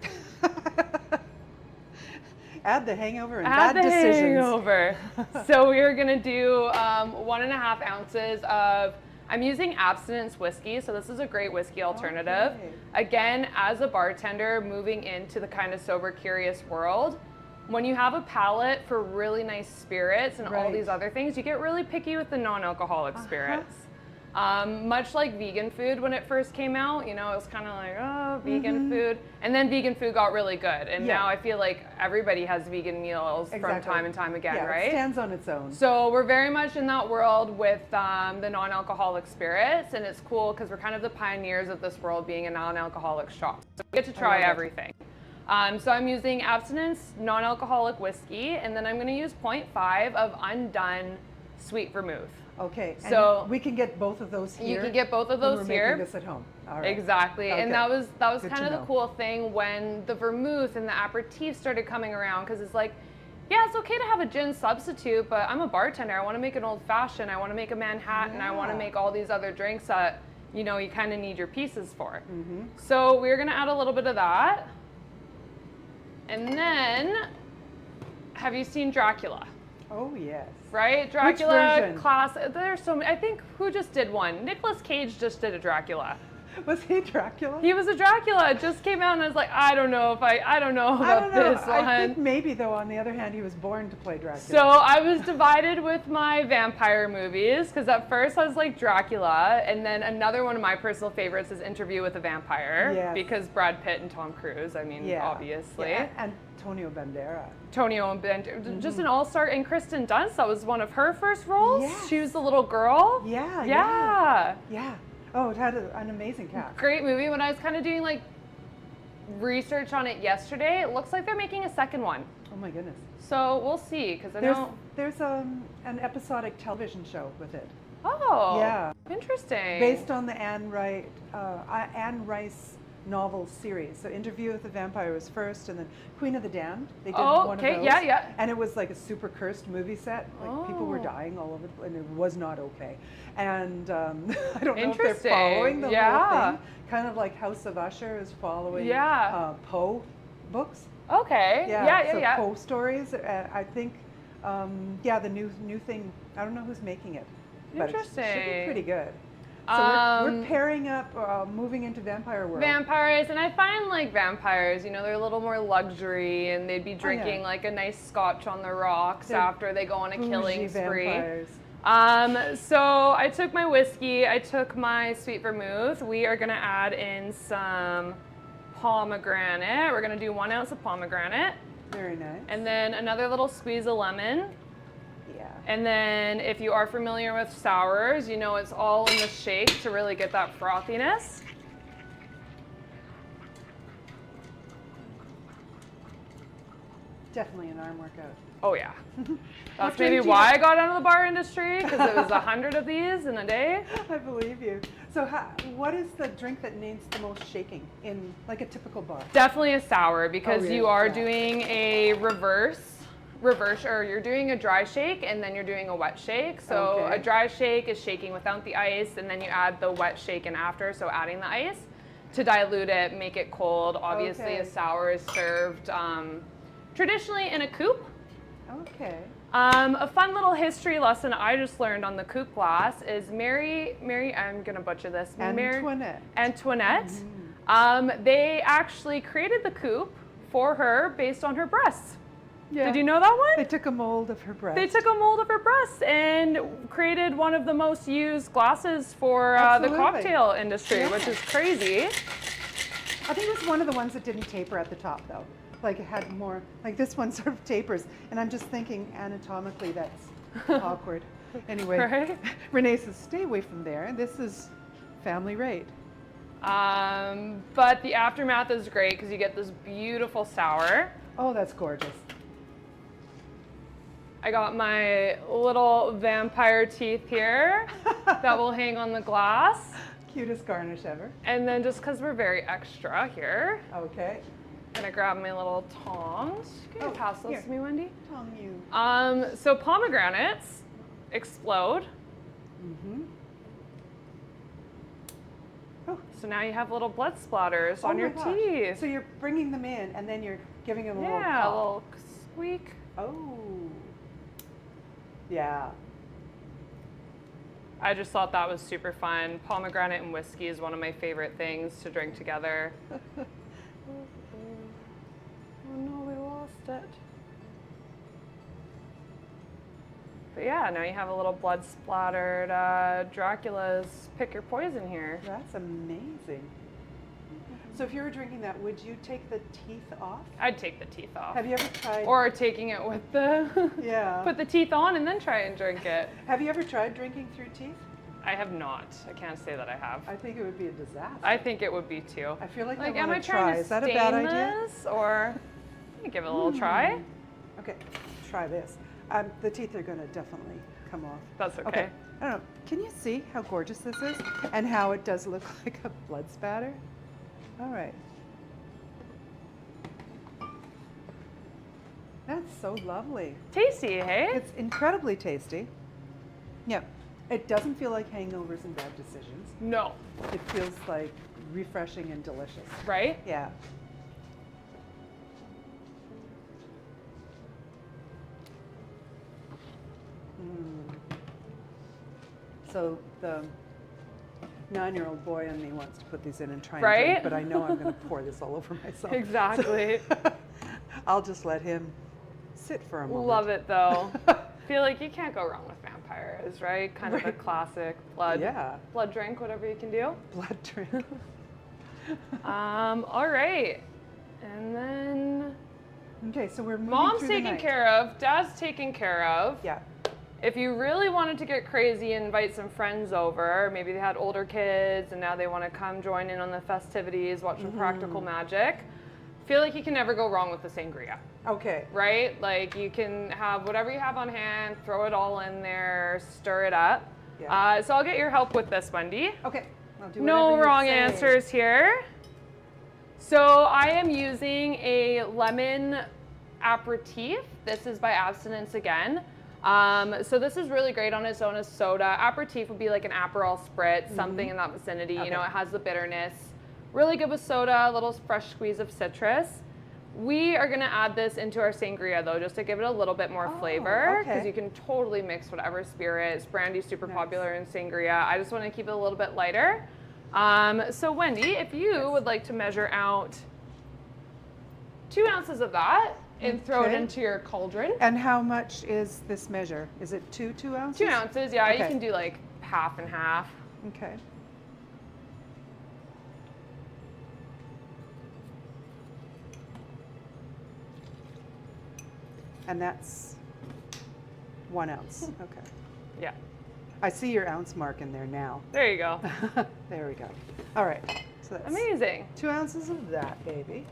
Add the hangover and bad decisions. Hangover. So we're gonna do 1.5 ounces of, I'm using abstinence whiskey, so this is a great whiskey alternative. Okay. Again, as a bartender moving into the kind of sober curious world, when you have a palate for really nice spirits and all these other things, you get really picky with the non-alcoholic spirits. Much like vegan food when it first came out, you know, it was kind of like, oh, vegan food. And then vegan food got really good. And now I feel like everybody has vegan meals from time and time again, right? It stands on its own. So we're very much in that world with the non-alcoholic spirits. And it's cool because we're kind of the pioneers of this world being a non-alcoholic shop. So we get to try everything. So I'm using abstinence non-alcoholic whiskey, and then I'm going to use 0.5 of undone sweet vermouth. Okay, so and we can get both of those here. You can get both of those when we're here. making this at home. All right. Exactly, and that was Good kind of the cool thing when the vermouth and the aperitif started coming around, because it's like, yeah, it's okay to have a gin substitute, but I'm a bartender. I want to make an old fashioned. I want to make a Manhattan. I want to make all these other drinks that you know you kind of need your pieces for. So we're going to add a little bit of that. And then, have you seen Dracula? Oh, yes. Right? Dracula Which version? class. There's so many. I think who just did one? Nicolas Cage just did a Dracula. Was he Dracula? He was a Dracula. It just came out and I was like, I don't know about this one. I think maybe though, on the other hand, he was born to play Dracula. So I was divided with my vampire movies, because at first I was like Dracula, and then another one of my personal favorites is Interview with a Vampire, because Brad Pitt and Tom Cruise, I mean, obviously. Yeah. And Antonio Banderas. Just an all-star, and Kristen Dunst, that was one of her first roles. Yes. She was the little girl. Yeah. Oh, it had an amazing cast. Great movie. When I was kind of doing like research on it yesterday, it looks like they're making a second one. Oh my goodness. So we'll see, because I know there's an episodic television show with it. Oh. Yeah. Interesting. Based on the Anne Rice novel series. So Interview with the Vampire was first, and then Queen of the Damned. They did one of those. Yeah. And it was like a super cursed movie set. Like people were dying all over the place, and it was not okay. And I don't know if they're following the whole thing. Kind of like House of Usher is following Poe books. Okay. Yeah. Poe stories. I think, the new thing. I don't know who's making it. But it should be pretty good. So we're pairing up, moving into vampire world. Vampires, and I find like vampires, you know, they're a little more luxury, and they'd be drinking like a nice scotch on the rocks after they go on a killing spree. Vampires. So I took my whiskey, I took my sweet vermouth. We are gonna add in some pomegranate. We're gonna do 1 ounce of pomegranate. Very nice. And then another little squeeze of lemon. And then if you are familiar with sours, you know it's all in the shake to really get that frothiness. Definitely an arm workout. Oh yeah. That's maybe why I got out of the bar industry, because it was 100 of these in a day. I believe you. So what is the drink that needs the most shaking in like a typical bar? Definitely a sour, because you are doing a reverse, or you're doing a dry shake and then you're doing a wet shake. So a dry shake is shaking without the ice, and then you add the wet shake in after, so adding the ice to dilute it, make it cold. Obviously a sour is served traditionally in a coupe. Okay. A fun little history lesson I just learned on the coupe glass is Mary, I'm gonna butcher this. Antoinette. They actually created the coupe for her based on her breasts. Yeah. Did you know that one? They took a mold of her breast. They took a mold of her breasts and created one of the most used glasses for the cocktail industry, which is crazy. I think it was one of the ones that didn't taper at the top, though. Like it had more, like this one sort of tapers. And I'm just thinking anatomically that's awkward. Anyway, Right? Renee says, stay away from there. This is family rate. But the aftermath is great because you get this beautiful sour. Oh, that's gorgeous. I got my little vampire teeth here that will hang on the glass. Cutest garnish ever. And then just because we're very extra here, Okay. I'm gonna grab my little tongs. Can you pass those here. to me, Wendy? Tongue you. So pomegranates explode. Mm-hmm. Oh. So now you have little blood splatters on your my gosh. teeth. So you're bringing them in and then you're giving them a little Yeah, a pop. little squeak. Oh. Yeah. I just thought that was super fun. Pomegranate and whiskey is one of my favorite things to drink together. Oh no, we lost it. But yeah, now you have a little blood splattered Dracula's pick your poison here. That's amazing. So if you were drinking that, would you take the teeth off? I'd take the teeth off. Have you ever tried? Or taking it with the, Yeah. put the teeth on and then try and drink it. Have you ever tried drinking through teeth? I have not. I can't say that I have. I think it would be a disaster. I think it would be too. I feel like Like, I am I want to trying try. to Is that a stain bad idea? this, or let me give it a little try? Okay, try this. The teeth are going to definitely come off. That's okay. Okay. I don't know. Can you see how gorgeous this is and how it does look like a blood spatter? All right. That's so lovely. Tasty, hey? It's incredibly tasty. Yeah. It doesn't feel like hangovers and bad decisions. No, It feels like refreshing and delicious. right? Yeah. So the 9-year-old boy in me wants to put these in and try and Right? drink, but I know I'm going to pour this all over myself. Exactly. So I'll just let him sit for a moment. Love it though. Feel like you can't go wrong with vampires, right? Kind of a Right. classic blood Yeah. blood drink, whatever you can do. Blood drink. All right. And then Okay, so we're moving mom's through the taken night. care of, dad's taken care of. Yeah. If you really wanted to get crazy and invite some friends over, maybe they had older kids and now they want to come join in on the festivities, watch some practical magic, feel like you can never go wrong with the sangria, Okay. right? Like you can have whatever you have on hand, throw it all in there, stir it up. Yeah. So I'll get your help with this, Wendy. Okay. I'll do No whatever you wrong say. answers here. So I am using a lemon aperitif. This is by Abstinence again. So this is really great on its own as soda. Aperitif would be like an Aperol spritz, something in that vicinity. Okay. You know, it has the bitterness. Really good with soda, a little fresh squeeze of citrus. We are gonna add this into our sangria though, just to give it a little bit more flavor, because okay. you can totally mix whatever spirits. Brandy's super Nice. popular in sangria. I just wanna keep it a little bit lighter. So Wendy, if you would like to measure out 2 ounces of that and throw it Okay. into your cauldron. And how much is this measure? Is it 2 ounces? 2 ounces, yeah, you Okay. can do like half and half. Okay. And that's 1 ounce. Okay. Yeah, I see your ounce mark in there now. there you go. There we go. All right. So that's Amazing. 2 ounces of that, baby.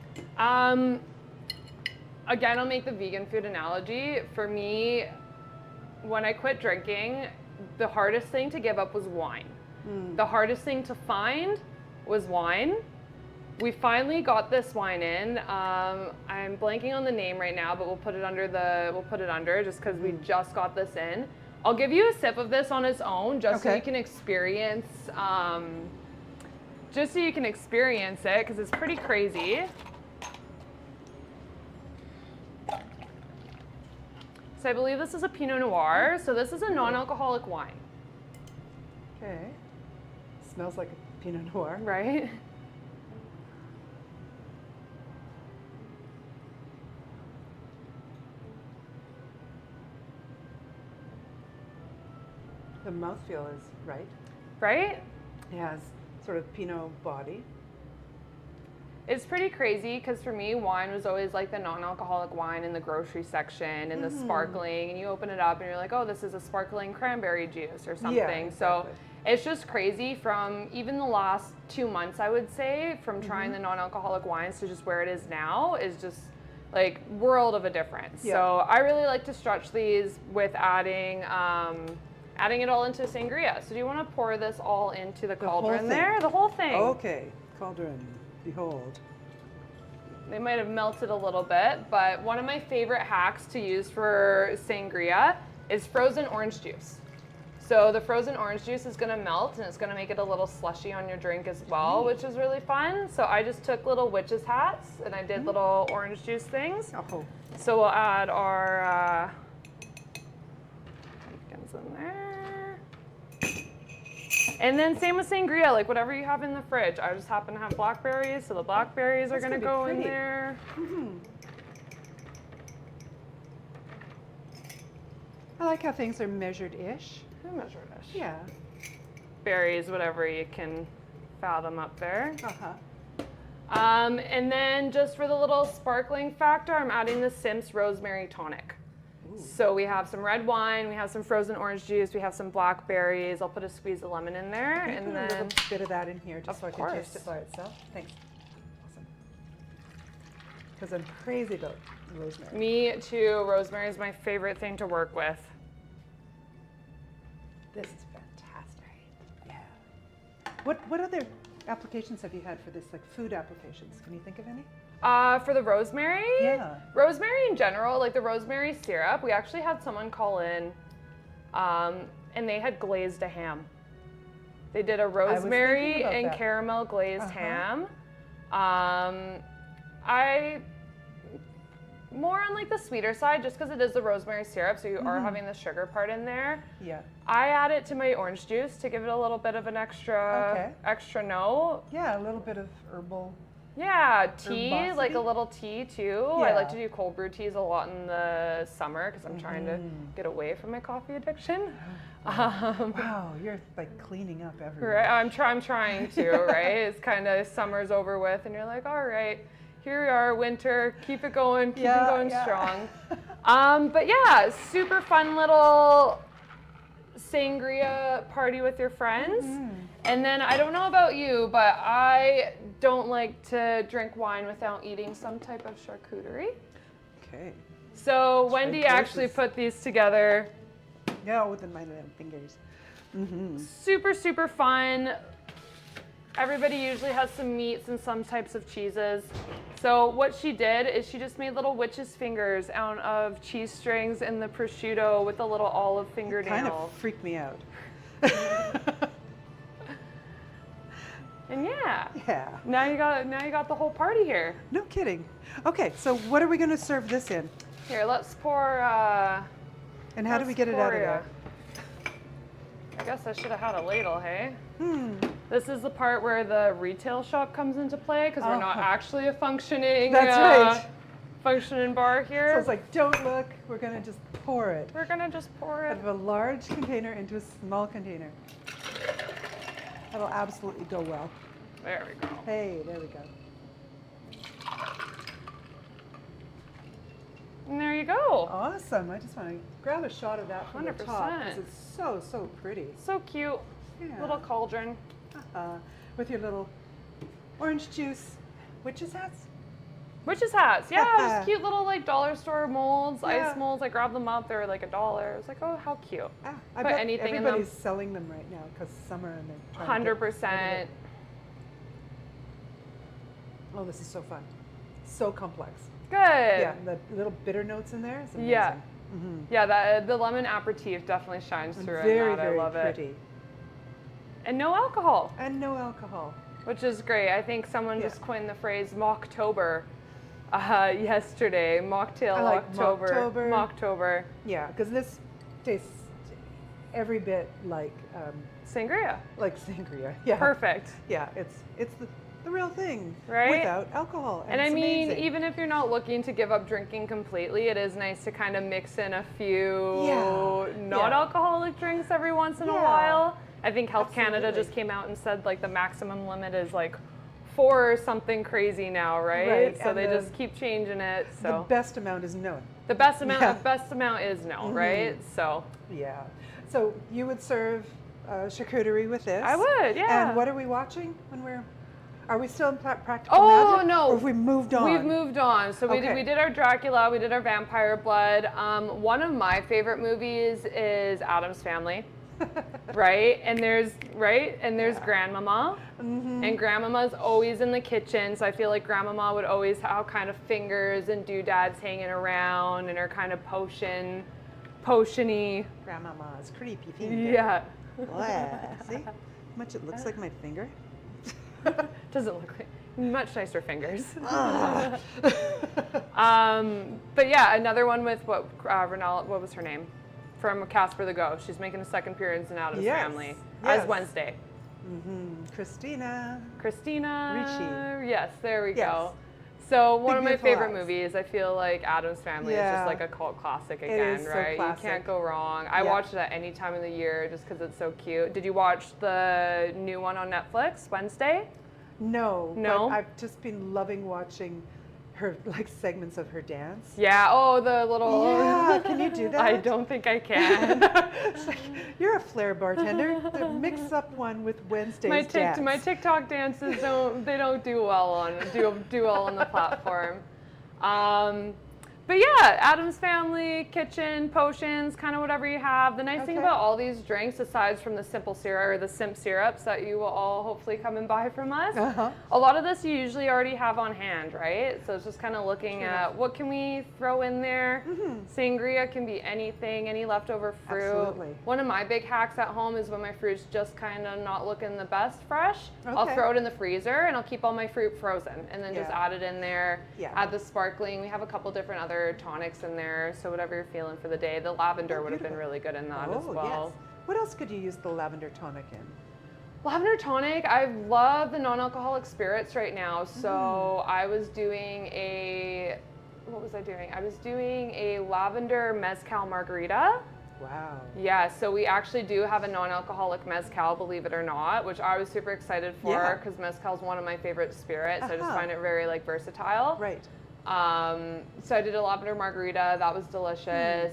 Again, I'll make the vegan food analogy. For me, when I quit drinking, the hardest thing to give up was wine. The hardest thing to find was wine. We finally got this wine in. I'm blanking on the name right now, but we'll put it under just because we just got this in. I'll give you a sip of this on its own, just so Okay. you can experience, it, because it's pretty crazy. So I believe this is a Pinot Noir. So this is a non-alcoholic wine, Okay. Smells like a Pinot Noir. right? the mouthfeel is right. Right? It has sort of Pinot body. It's pretty crazy because for me, wine was always like the non-alcoholic wine in the grocery section and the sparkling, and you open it up and you're like, oh, this is a sparkling cranberry juice or something. Yeah, exactly. So it's just crazy from even the last 2 months, I would say, from trying the non-alcoholic wines to just where it is now is just like world of a difference. Yeah. So I really like to stretch these with adding it all into sangria. So do you want to pour this all into the cauldron there? The whole thing. Okay, cauldron. Behold. They might have melted a little bit, but one of my favorite hacks to use for sangria is frozen orange juice. So the frozen orange juice is going to melt and it's going to make it a little slushy on your drink as well, which is really fun. So I just took little witches hats and I did little orange juice things. Oh. So we'll add our pumpkins in there. And then same with sangria, like whatever you have in the fridge. I just happen to have blackberries, so the blackberries are going to go in there. I like how things are measured-ish. Measured-ish. Yeah. Berries, whatever you can fathom up there. Uh-huh. And then just for the little sparkling factor, I'm adding the Simps rosemary tonic. So we have some red wine, we have some frozen orange juice, we have some blackberries. I'll put a squeeze of lemon in there, Can you and put then a little bit of that in here just so I can course. taste it by itself. Thanks. Awesome. Because I'm crazy about rosemary. me too. Rosemary is my favorite thing to work with. This is fantastic. Yeah. What other applications have you had for this, like food applications? Can you think of any? For the rosemary, Yeah. rosemary in general, like the rosemary syrup, we actually had someone call in, and they had glazed a ham. They did a rosemary and that. caramel glazed ham. I more on like the sweeter side, just because it is the rosemary syrup, so you are having the sugar part in there. Yeah. I add it to my orange juice to give it a little bit of an extra note. Yeah, a little bit of herbal. Yeah, tea, Herbosity? like a little tea too. I Yeah. like to do cold brew teas a lot in the summer because I'm trying to get away from my coffee addiction. Wow, you're like cleaning up everywhere. Right, I'm trying to, right? It's kind of summer's over with and you're like, all right, here we are, winter, keep it going, keep it going strong. But yeah, super fun little sangria party with your friends. And then I don't know about you, but I don't like to drink wine without eating some type of charcuterie. Okay. So Wendy actually put these together. Yeah, with my little fingers. Super, super fun. Everybody usually has some meats and some types of cheeses. So what she did is she just made little witch's fingers out of cheese strings and the prosciutto with a little olive fingernail. Kind of freaked me out. And yeah. Yeah. Now you got the whole party here. No kidding. Okay, so what are we going to serve this in? Here, let's pour. And how do we get it out of there? I guess I should have had a ladle, hey? This is the part where the retail shop comes into play because we're not actually a functioning functioning bar here. So it's like, don't look, we're going to just pour it. We're going to just pour it. Out of a large container into a small container. That'll absolutely go well. There we go. Hey, there we go. And there you go. Awesome. I just want to grab a shot of that from the top 100%. because it's so, so pretty. So cute. Yeah. Little cauldron. With your little orange juice. Witch's hats? Witch's hats. Yeah, those cute little like dollar store molds, Yeah. ice molds. I grabbed them up. They were like $1. I was like, oh, how cute. I Put bet anything in them. everybody's selling them right now because summer and they're trying to get rid of 100%. it. Oh, this is so fun. So complex. Good. Yeah, the little bitter notes in there. It's amazing. Yeah. Yeah, the lemon aperitif definitely shines And through very, in that. very I love pretty. it. And no alcohol, And no alcohol. which is great. I think someone just coined the phrase Mocktober yesterday. Mocktail I like October. Mocktober. Mocktober. Yeah, because this tastes every bit like Sangria. sangria. Yeah. Perfect. Yeah, it's the real thing, right? Without alcohol. And I mean, amazing. even if you're not looking to give up drinking completely, it is nice to kind of mix in a few non-alcoholic drinks every once in a while. I think Health Canada just came out and said like the maximum limit is like 4 or something crazy now, right? So they just keep changing it. So the best amount is no. The best amount is no, right? So yeah. So you would serve charcuterie with this? I would, yeah. And what are we watching when we're? Are we still in Practical Oh, Magic? no. Or have we moved on? We've moved on. So we did our Dracula, we did our Vampire Blood. One of my favorite movies is Addams Family. Right? And there's Grandmama. And Grandmama's always in the kitchen. So I feel like Grandmama would always have kind of fingers and doodads hanging around and her kind of potion-y. Grandmama's creepy finger. Yeah. See how much it looks like my finger? Doesn't look like much nicer fingers. But yeah, another one with what was her name? From Casper the Ghost. She's making a second appearance in Addams Family as Wednesday. Christina Ricci. Yes, there we Yes. go. So one of my Beautiful favorite Eyes. movies. I feel like Addams Family is just like a cult classic again, is so right? classic. You can't go wrong. I watch it at any time of the year just because it's so cute. Did you watch the new one on Netflix, Wednesday? No. No? But I've just been loving watching her like segments of her dance. Yeah. Oh, the little. Yeah. Can you do that? I don't think I can. It's like, you're a flair bartender. Mix up one with Wednesday's dance. My TikTok dances don't do well on the platform. But yeah, Addams Family, kitchen, potions, kind of whatever you have. The nice thing about all these drinks, aside from the simple syrup or the Simps syrups that you will all hopefully come and buy from us, a lot of this you usually already have on hand, right? So it's just kind of looking at what can we throw in there. Sangria can be anything, any leftover fruit. Absolutely. One of my big hacks at home is when my fruit's just kind of not looking the best fresh, I'll throw it in the freezer and I'll keep all my fruit frozen and then just add it in there. Add the sparkling. We have a couple different other tonics in there, so whatever you're feeling for the day. The lavender would have been really good in that as well. Yes. What else could you use the lavender tonic in? Lavender tonic, I love the non-alcoholic spirits right now. So I was doing what was I doing? I was doing a lavender mezcal margarita. Wow. Yeah, so we actually do have a non-alcoholic mezcal, believe it or not, which I was super excited for because mezcal is one of my favorite spirits. I just find it very like versatile. Right. So I did a lavender margarita, that was delicious.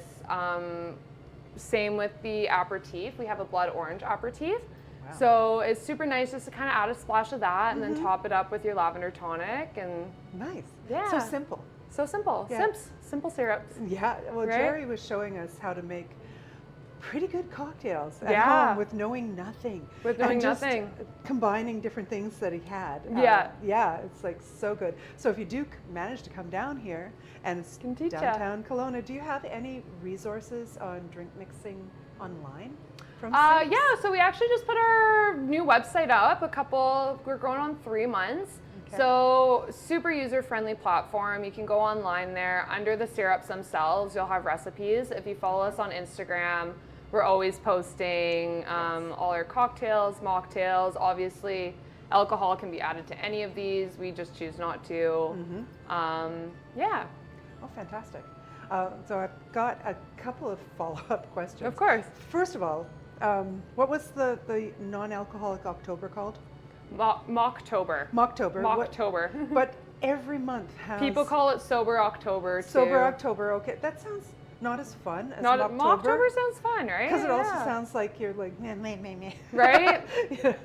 Same with the aperitif. We have a blood orange aperitif. Wow. So it's super nice just to kind of add a splash of that and then top it up with your lavender tonic and nice. Yeah. So simple. So simple. Yeah. Simps, simple syrups. Yeah. Well, right? Jerry was showing us how to make pretty good cocktails at home with knowing nothing. With knowing and just nothing. Combining different things that he had. Yeah, it's like so good. So if you do manage to come down here and it's downtown Kelowna, do you have any resources on drink mixing online? From Simps? Yeah, so we actually just put our new website up we're going on 3 months. So super user-friendly platform. You can go online there. Under the syrups themselves, you'll have recipes. If you follow us on Instagram, we're always posting all our cocktails, mocktails. Obviously, alcohol can be added to any of these. We just choose not to. Yeah. Oh, fantastic. So I've got a couple of follow-up questions. Of course. First of all, what was the non-alcoholic October called? Mocktober. Mocktober. But every month has... People call it Sober October, too. Sober October, okay. That sounds not as fun as Mocktober. Mocktober sounds fun, right? Because it also sounds like you're like, meh. Right?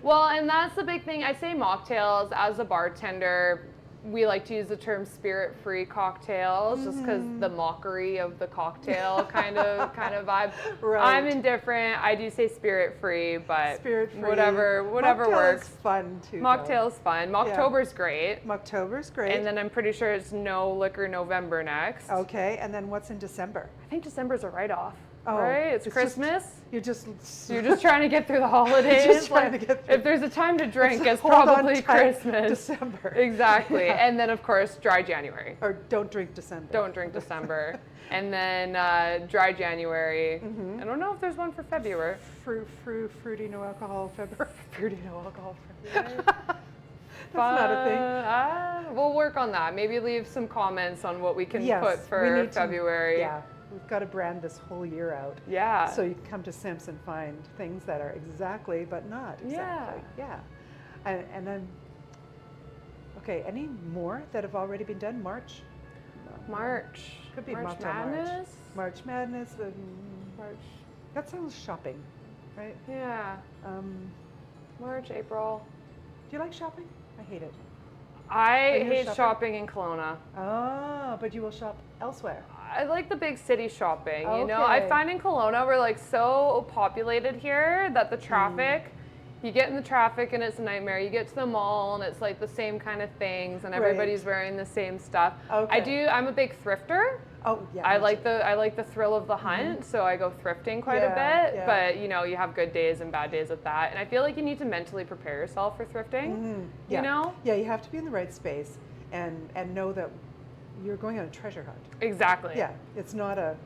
Well, and that's the big thing. I say mocktails as a bartender. We like to use the term spirit-free cocktails just because the mockery of the cocktail kind of vibe. Right. I'm indifferent. I do say spirit-free, but whatever Mocktail works. Is fun too. Mocktail's fun. Mocktober's great. Mocktober's great. And then I'm pretty sure it's No Liquor November next. Okay, and then what's in December? I think December's a write-off. Oh, right? It's Christmas. You're just trying to get through the holidays. Just trying to get through. If there's a time to drink, it's probably Christmas. December. Exactly. Yeah. And then, of course, dry January. Or don't drink December. Don't drink December. And then dry January. I don't know if there's one for February. Fruity no alcohol February. Fruity no alcohol February. not a thing. We'll work on that. Maybe leave some comments on what we can Yes, put for February. Yeah, we've got to brand this whole year out. Yeah. So you can come to Simps and find things that are exactly, but not exactly. Yeah. And then, okay, any more that have already been done? March? Could be March Madness? March Madness. March. That sounds shopping, right? Yeah. March, April. Do you like shopping? I hate it. I hate shopping in Kelowna. Oh, but you will shop elsewhere. I like the big city shopping, you know? Okay. I find in Kelowna we're like so populated here that the traffic, you get in the traffic and it's a nightmare. You get to the mall and it's like the same kind of things and everybody's wearing the same stuff. Okay. I'm a big thrifter. Oh, yeah. I like the thrill of the hunt, so I go thrifting quite a bit. Yeah. But you know, you have good days and bad days with that, and I feel like you need to mentally prepare yourself for thrifting. Yeah. You know? Yeah, you have to be in the right space and know that you're going on a treasure hunt. Exactly. Yeah, it's not a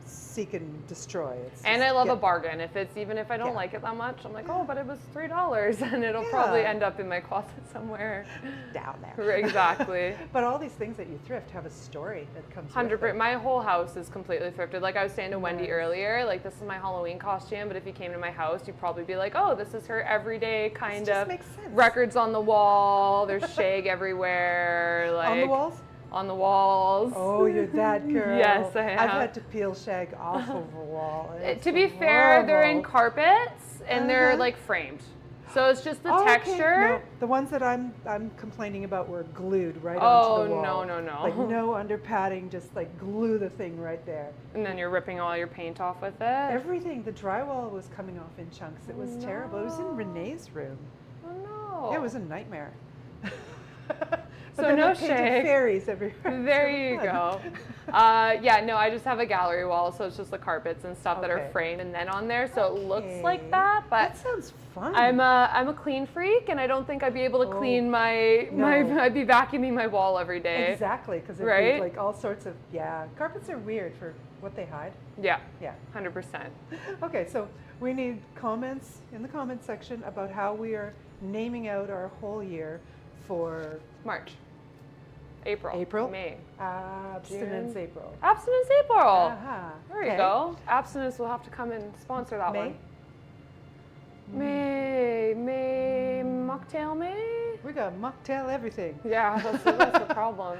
seek and destroy. And I love a bargain. Even if I don't like it that much, I'm like, oh, but it was $3, and it'll probably end up in my closet somewhere. Down there. Exactly. But all these things that you thrift have a story that comes with 100%. it. My whole house is completely thrifted. Like I was saying to Wendy earlier, like this is my Halloween costume, but if you came to my house, you'd probably be like, oh, this is her everyday kind of makes sense. records on the wall. There's shag everywhere. Like On the walls? On the walls. Oh, you're that girl. Yes, I am. I've had to peel shag off of a wall. To be fair, they're in carpets and they're like framed. So it's just the texture. No, the ones that I'm complaining about were glued right onto the wall. Oh, no. Like no under padding, just like glue the thing right there. And then you're ripping all your paint off with it. Everything, the drywall was coming off in chunks. It was terrible. It was in Renee's room. Oh no. Yeah, it was a nightmare. So then no I painted shade. fairies everywhere. There you go. Yeah, no, I just have a gallery wall, so it's just the carpets and stuff that are framed and then on there, so it looks like that. But that sounds fun. I'm a clean freak, and I don't think I'd be able to clean I'd be vacuuming my wall every day. Exactly, because it'd be like all sorts of carpets are weird for what they hide. Yeah. Yeah. 100%. Okay, so we need comments in the comment section about how we are naming out our whole year for March. April, May, Abstinence June. April. Abstinence April. Uh-huh. There you go. Abstinence will have to come and sponsor that one. May, mocktail May. We got mocktail everything. Yeah, that's the problem.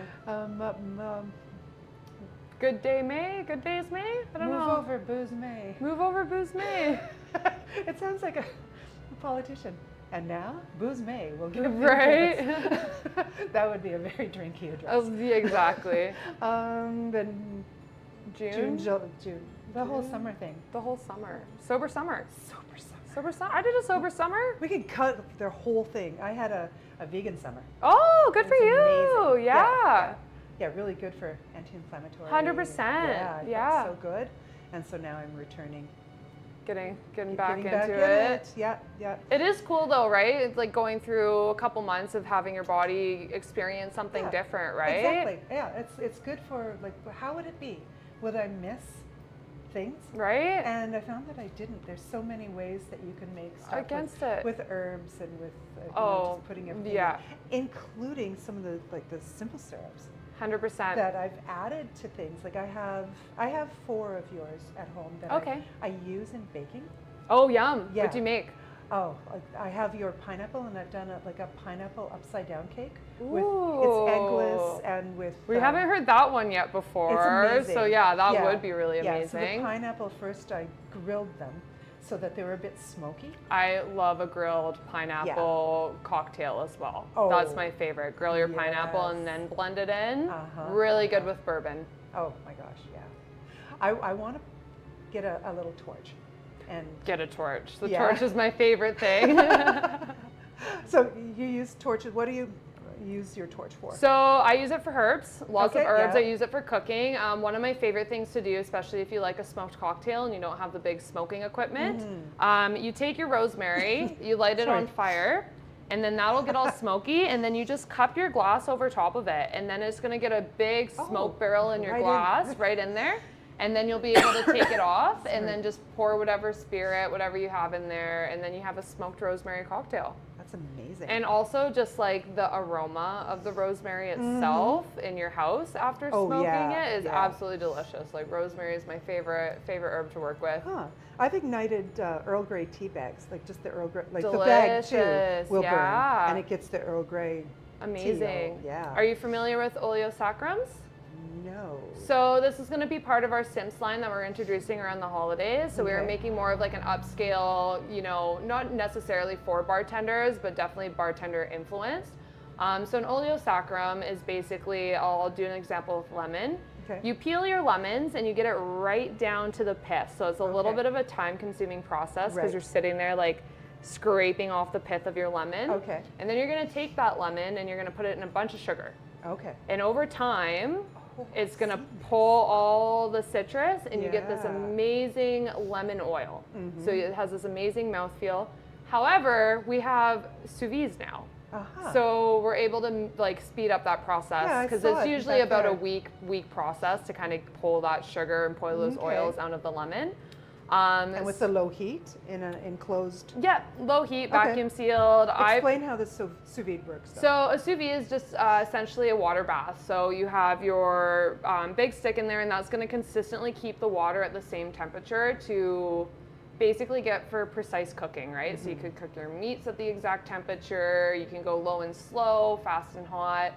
Good day May, good days May. I don't know. Move over booze May. Move over booze May. It sounds like a politician. And now, booze May will give That would be a very drinky address. Exactly. Then June. The whole summer thing. The whole summer. Sober summer. I did a sober summer. We could cut their whole thing. I had a vegan summer. Oh, good for you. Amazing. Yeah. Yeah, really good for anti-inflammatory. 100%. Yeah. So good. And so now I'm returning. Getting back into it. Yeah. It is cool though, right? It's like going through a couple months of having your body experience something different, right? Exactly. Yeah, it's good for like, how would it be? Would I miss things? Right. And I found that I didn't. There's so many ways that you can make stuff with herbs and with just putting everything in, including some of the simple syrups. 100%. That I've added to things. Like I have 4 of yours at home that I use in baking. Oh, yum. Yeah. What do you make? Oh, I have your pineapple, and I've done a pineapple upside down cake. Ooh. It's eggless and with. We haven't heard that one yet before. It's amazing. So that would be really amazing. Yeah, so the pineapple first I grilled them so that they were a bit smoky. I love a grilled pineapple cocktail as well. Oh, that's my favorite. Grill your pineapple and then blend it in. Really good with bourbon. Oh my gosh, yeah. I want to get a little torch. And get a torch. The torch is my favorite thing. So you use torches. What do you use your torch for? So I use it for herbs, lots of herbs. Yeah. I use it for cooking. One of my favorite things to do, especially if you like a smoked cocktail and you don't have the big smoking equipment, you take your rosemary, you light it on fire, and then that'll get all smoky, and then you just cup your glass over top of it, and then it's gonna get a big smoke barrel in your glass right in there. And then you'll be able to take it off and then just pour whatever spirit, whatever you have in there, and then you have a smoked rosemary cocktail. That's amazing. And also just like the aroma of the rosemary itself in your house after smoking it is absolutely delicious. Like rosemary is my favorite herb to work with. Huh. I've ignited Earl Grey tea bags, like just the Earl Grey, like Delicious. the bag too will burn, Yeah. and it gets the Earl Grey. Amazing. Tea, yeah. Are you familiar with oleosaccharides? No. So this is going to be part of our Simps line that we're introducing around the holidays. So we are making more of like an upscale, you know, not necessarily for bartenders, but definitely bartender influenced. So an oleosaccharum is basically, I'll do an example with lemon. Okay. You peel your lemons and you get it right down to the pith. So it's a little bit of a time consuming process because you're sitting there like scraping off the pith of your lemon. Okay. And then you're going to take that lemon and you're going to put it in a bunch of sugar. Okay. And over time, it's going to pull all the citrus and you get this amazing lemon oil. So it has this amazing mouthfeel. However, we have sous vide now. So we're able to like speed up that process because it's usually about a week process to kind of pull that sugar and pull those oils out of the lemon. And with the low heat in an enclosed. Yeah, low heat, vacuum sealed. Explain how the sous vide works. Though. So a sous vide is just essentially a water bath. So you have your big stick in there, and that's going to consistently keep the water at the same temperature to basically get for precise cooking, right? So you could cook your meats at the exact temperature. You can go low and slow, fast and hot.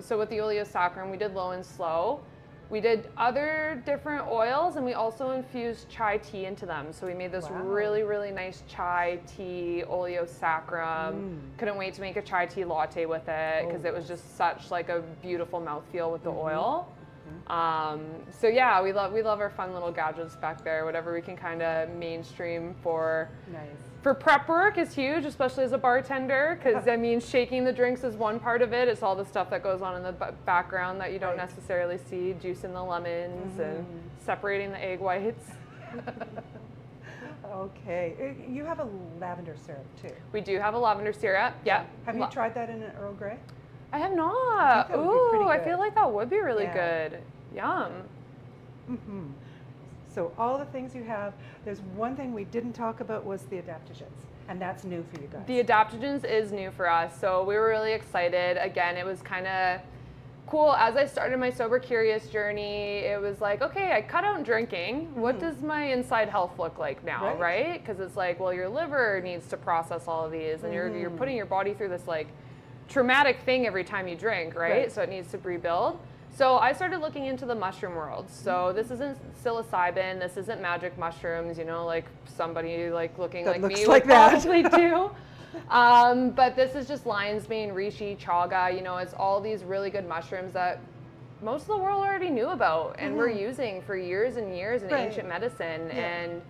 So with the oleosaccharum, we did low and slow. We did other different oils, and we also infused chai tea into them. So we made this really, really nice chai tea oleosaccharum. Couldn't wait to make a chai tea latte with it because it was just such like a beautiful mouthfeel with the oil. So yeah, we love our fun little gadgets back there. Whatever we can kind of mainstream for. Nice. For prep work is huge, especially as a bartender, because I mean, shaking the drinks is one part of it. It's all the stuff that goes on in the background that you don't necessarily see, juicing the lemons and separating the egg whites. Okay. You have a lavender syrup too. We do have a lavender syrup. Yeah. Have you tried that in an Earl Grey? I have not. Ooh, I feel like that would be really Yeah. good. Yum. So all the things you have, there's one thing we didn't talk about was the adaptogens, and that's new for you guys. The adaptogens is new for us, so we were really excited. Again, it was kind of cool. As I started my Sober Curious journey, it was like, okay, I cut out drinking. What does my inside health look like now, right? Because it's like, well, your liver needs to process all of these, and you're putting your body through this like traumatic thing every time you drink, right? So it needs to rebuild. So I started looking into the mushroom world. So this isn't psilocybin, this isn't magic mushrooms, you know, like somebody like looking that like me like would probably do. But this is just lion's mane, reishi, chaga, you know, it's all these really good mushrooms that most of the world already knew about and we're using for years and years in ancient medicine. And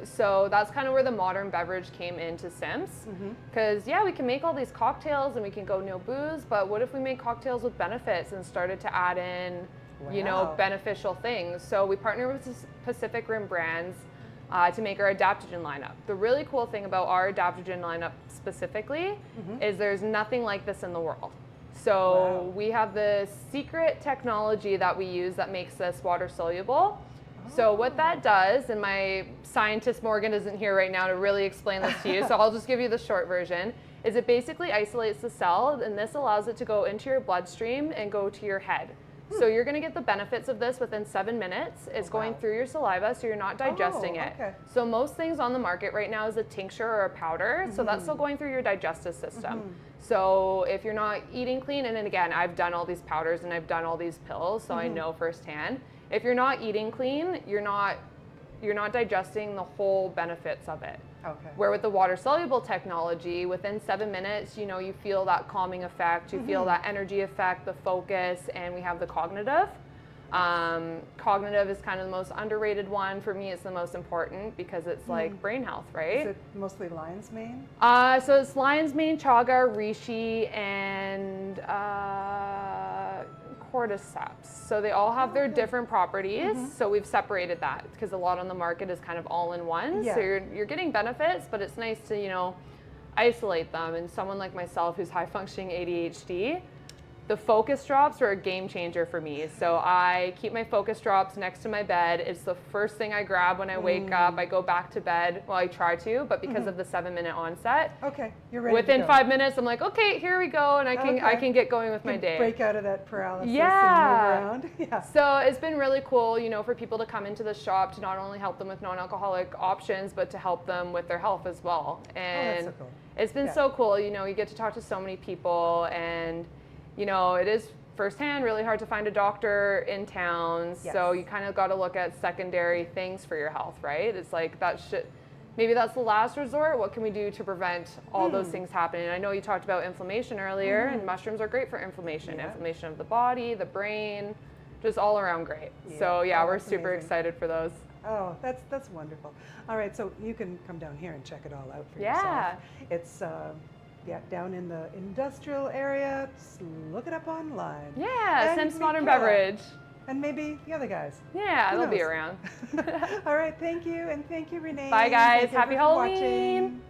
so that's kind of where the modern beverage came into Simps. Because we can make all these cocktails and we can go no booze, but what if we made cocktails with benefits and started to add in, you know, beneficial things? So we partner with Pacific Rim brands to make our adaptogen lineup. The really cool thing about our adaptogen lineup specifically is there's nothing like this in the world. So we have this secret technology that we use that makes this water soluble. So what that does, and my scientist Morgan isn't here right now to really explain this to you, so I'll just give you the short version, is it basically isolates the cell, and this allows it to go into your bloodstream and go to your head. So you're going to get the benefits of this within 7 minutes. It's going through your saliva, so you're not digesting it. So most things on the market right now is a tincture or a powder, so that's still going through your digestive system. So if you're not eating clean, and then again, I've done all these powders and I've done all these pills, so I know firsthand. If you're not eating clean, you're not digesting the whole benefits of it. Where with the water soluble technology, within 7 minutes, you know, you feel that calming effect, you feel that energy effect, the focus, and we have the cognitive. Cognitive is kind of the most underrated one. For me, it's the most important because it's like brain health, right? Is it mostly lion's mane? So it's lion's mane, chaga, reishi, and cordyceps. So they all have their different properties. So we've separated that because a lot on the market is kind of all in one. So you're getting benefits, but it's nice to, you know, isolate them. And someone like myself who's high functioning ADHD, The focus drops are a game changer for me. So I keep my focus drops next to my bed. It's the first thing I grab when I wake up. I go back to bed. Well, I try to, but because of the 7-minute onset, okay, you're ready. Within to go. 5 minutes, I'm like, okay, here we go, and I can get going with my day. Break out of that paralysis Yeah. and move around. Yeah. So it's been really cool, you know, for people to come into the shop to not only help them with non-alcoholic options, but to help them with their health as well. And that's so cool. it's been so cool. You know, you get to talk to so many people, and you know, it is firsthand really hard to find a doctor in town. Yes. So you kind of got to look at secondary things for your health, right? It's like maybe that's the last resort. What can we do to prevent all those things happening? I know you talked about inflammation earlier, and mushrooms are great for inflammation. Yeah. Inflammation of the body, the brain, just all around great. Yeah. So yeah, Oh, we're that's super amazing. excited for those. Oh, that's wonderful. All right, so you can come down here and check it all out for Yeah. yourself. It's down in the industrial area. Just look it up online. Yeah, And Simps meet Modern Kayla. Beverage. And maybe the other guys. Yeah, Who they'll be knows? around. All right, thank you, and thank you, Renee. Bye, guys. Thank you Happy everyone for Halloween. watching.